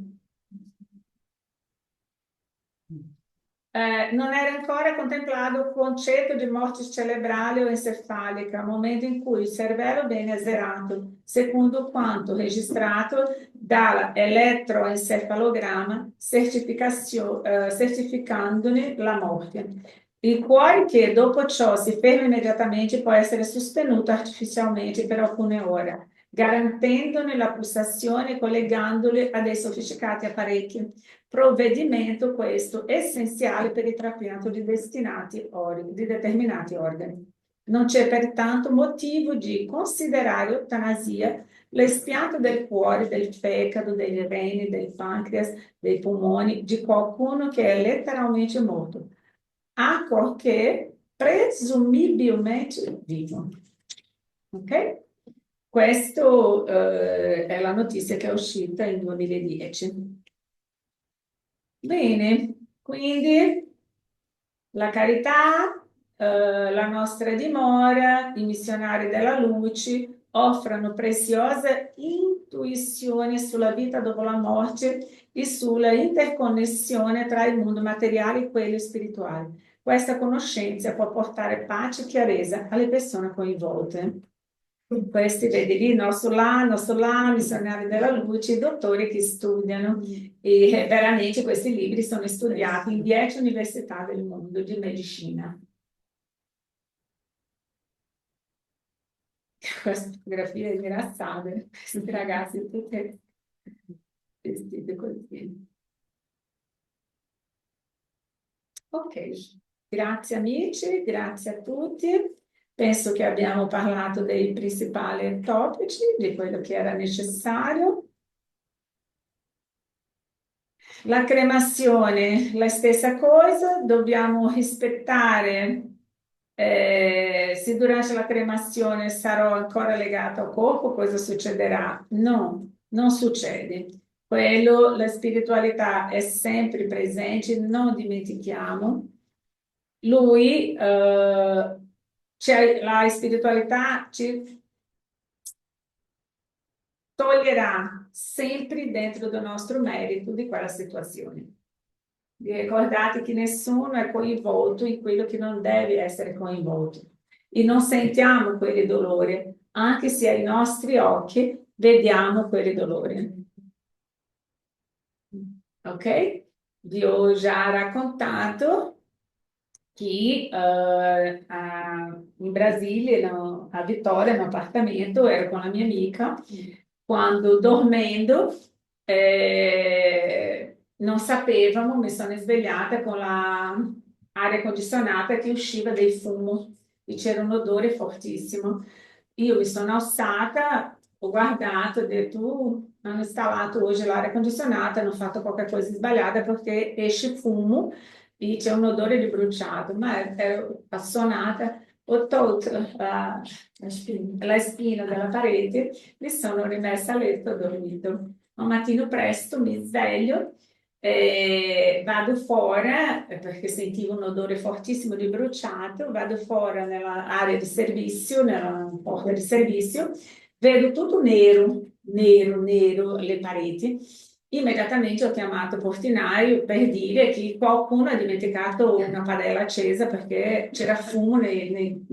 A: Non era ancora contemplato il concetto di morte cerebrale o encefalica, momento in cui il cervello viene azzerato, secondo quanto registrato dall'elettroencefalogramma, certificandone la morte. Il cuore che dopo ciò si ferma immediatamente può essere sostenuto artificialmente per alcune ore, garantendone la pulsazione e collegandole a dei sofisticati apparecchi. Provvedimento questo essenziale per il trapianto di determinati organi. Non c'è pertanto motivo di considerare eutanasia l'espianto del cuore, del fegato, dei reni, del pancreas, dei polmoni, di qualcuno che è letteralmente morto, ancorché presumibilmente vivo. Ok? Questa è la notizia che è uscita nel 2010. Bene, quindi la carità, la nostra dimora, i missionari della luce offrono preziose intuizioni sulla vita dopo la morte e sulla interconnessione tra il mondo materiale e quello spirituale. Questa conoscenza può portare pace e chiarezza alle persone coinvolte. Questi, vedi lì, nostro là, missionari della luce, i dottori che studiano e veramente questi libri sono studiati in 10 università del mondo di medicina. Questa fotografia è imbarazzante, questi ragazzi tutti vestiti così. Ok, grazie amici, grazie a tutti. Penso che abbiamo parlato dei principali topici, di quello che era necessario. La cremazione, la stessa cosa, dobbiamo rispettare Se durante la cremazione sarò ancora legato al corpo, cosa succederà? No, non succede. Quello, la spiritualità è sempre presente, non dimentichiamo. Lui, la spiritualità ci toglierà sempre dentro del nostro merito di quella situazione. Ricordate che nessuno è coinvolto in quello che non deve essere coinvolto e non sentiamo quel dolore, anche se ai nostri occhi vediamo quel dolore. Ok? Vi ho già raccontato che in Brasile, a Vitória, no appartamento, ero con la mia amica, quando dormendo non sapevamo, mi sono svegliata con l'aria condizionata che usciva del fumo e c'era un odore fortissimo. Io mi sono alzata, ho guardato, ho detto, hanno installato oggi l'aria condizionata, hanno fatto qualche cosa di sbagliata perché esce fumo e c'è un odore di bruciato, ma ero appassionata, ho tolto la spina della parete, mi sono rimessa a letto, ho dormito. Un mattino presto mi sveglio, vado fuori perché sentivo un odore fortissimo di bruciato, vado fuori nell'area di servizio, nella porta di servizio, vedo tutto nero, nero, nero le pareti. Immediatamente ho chiamato il portinaio per dire che qualcuno ha dimenticato una padella accesa perché c'era fumo nel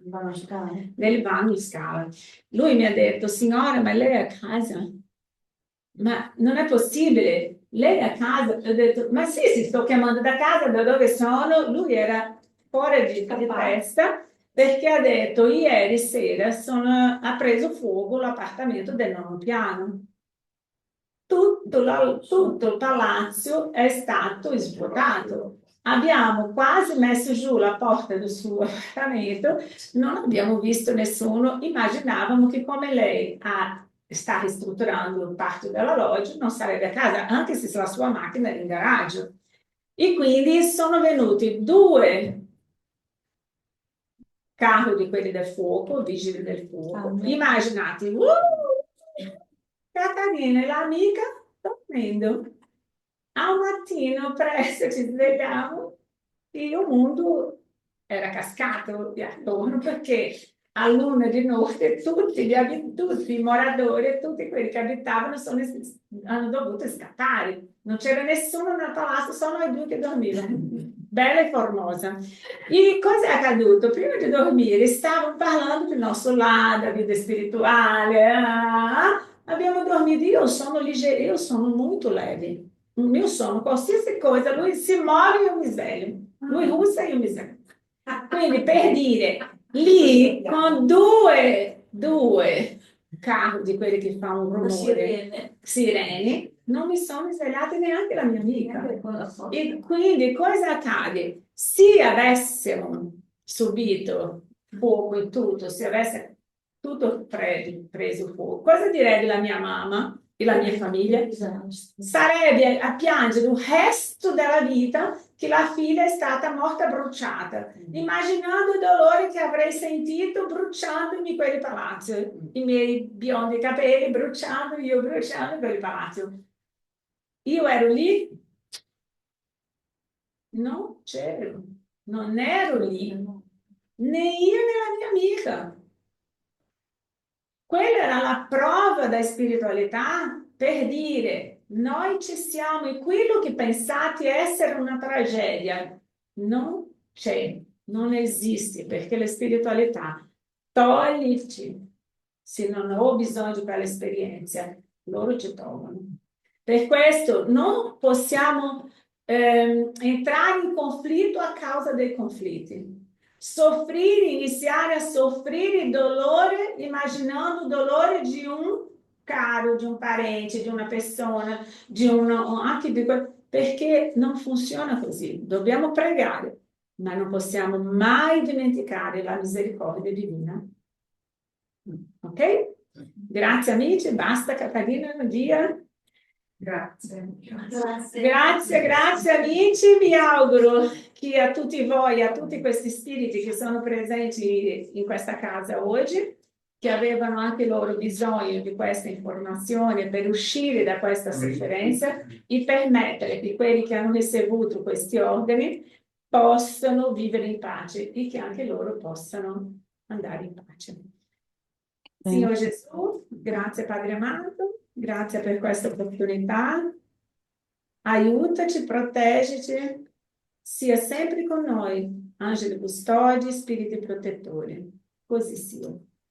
A: vano in scala. Lui mi ha detto, signora, ma lei è a casa? Ma non è possibile, lei è a casa? Ho detto, ma sì, sto chiamando da casa, da dove sono? Lui era fuori di testa perché ha detto, ieri sera ha preso fuoco l'appartamento del nono piano. Tutto il palazzo è stato svuotato. Abbiamo quasi messo giù la porta del suo appartamento, non abbiamo visto nessuno. Immaginavamo che come lei sta ristrutturando parte della loggia, non sarebbe a casa, anche se la sua macchina è in garage. E quindi sono venuti 2 carri di quelli del fuoco, vigili del fuoco. Immaginate, Catarina e l'amica dormendo. Al mattino presto ci svegliamo e il mondo era cascato di attorno perché a luna di notte tutti i moratori, tutti quelli che abitavano hanno dovuto scappare. Non c'era nessuno nel palazzo, solo noi 2 che dormivano. Bella e formosa. E cosa è accaduto? Prima di dormire stavamo parlando del nostro lato, da vita spirituale. Abbiamo dormito, io sono leggera, io sono molto leve. Io sono qualsiasi cosa, lui si muove io mi sveglio, lui russa io mi sveglio. Quindi per dire, lì con due carri di quelli che fanno un rumore, sirene, non mi sono svegliata neanche la mia amica. E quindi cosa accade? Se avessimo subito fuoco e tutto, se avesse tutto preso fuoco, cosa direbbe la mia mamma e la mia famiglia? Sarebbe a piangere il resto della vita che la figlia è stata morta bruciata, immaginando il dolore che avrei sentito bruciandomi in quel palazzo, i miei biondi capelli bruciando, io bruciando in quel palazzo. Io ero lì, non c'ero, non ero lì, né io né la mia amica. Quella era la prova da spiritualità per dire noi ci siamo e quello che pensate essere una tragedia non c'è, non esiste perché la spiritualità toglierci se non ho bisogno di quell'esperienza, loro ci tolgono. Per questo non possiamo entrare in conflitto a causa dei conflitti. Soffrire, iniziare a soffrire il dolore, immaginando il dolore di un caro, di un parente, di una persona, anche perché non funziona così. Dobbiamo pregare, ma non possiamo mai dimenticare la misericordia divina. Ok? Grazie amici, basta Catarina, via. Grazie.
G: Grazie.
A: Grazie amici, vi auguro che a tutti voi, a tutti questi spiriti che sono presenti in questa casa oggi, che avevano anche loro bisogno di questa informazione per uscire da questa sofferenza, di permettere che quelli che hanno ricevuto questi organi possano vivere in pace e che anche loro possano andare in pace. Signore Gesù, grazie Padre amato, grazie per questa opportunità. Aiutaci, proteggici, sia sempre con noi, angeli custodi, spiriti protettori. Così sia.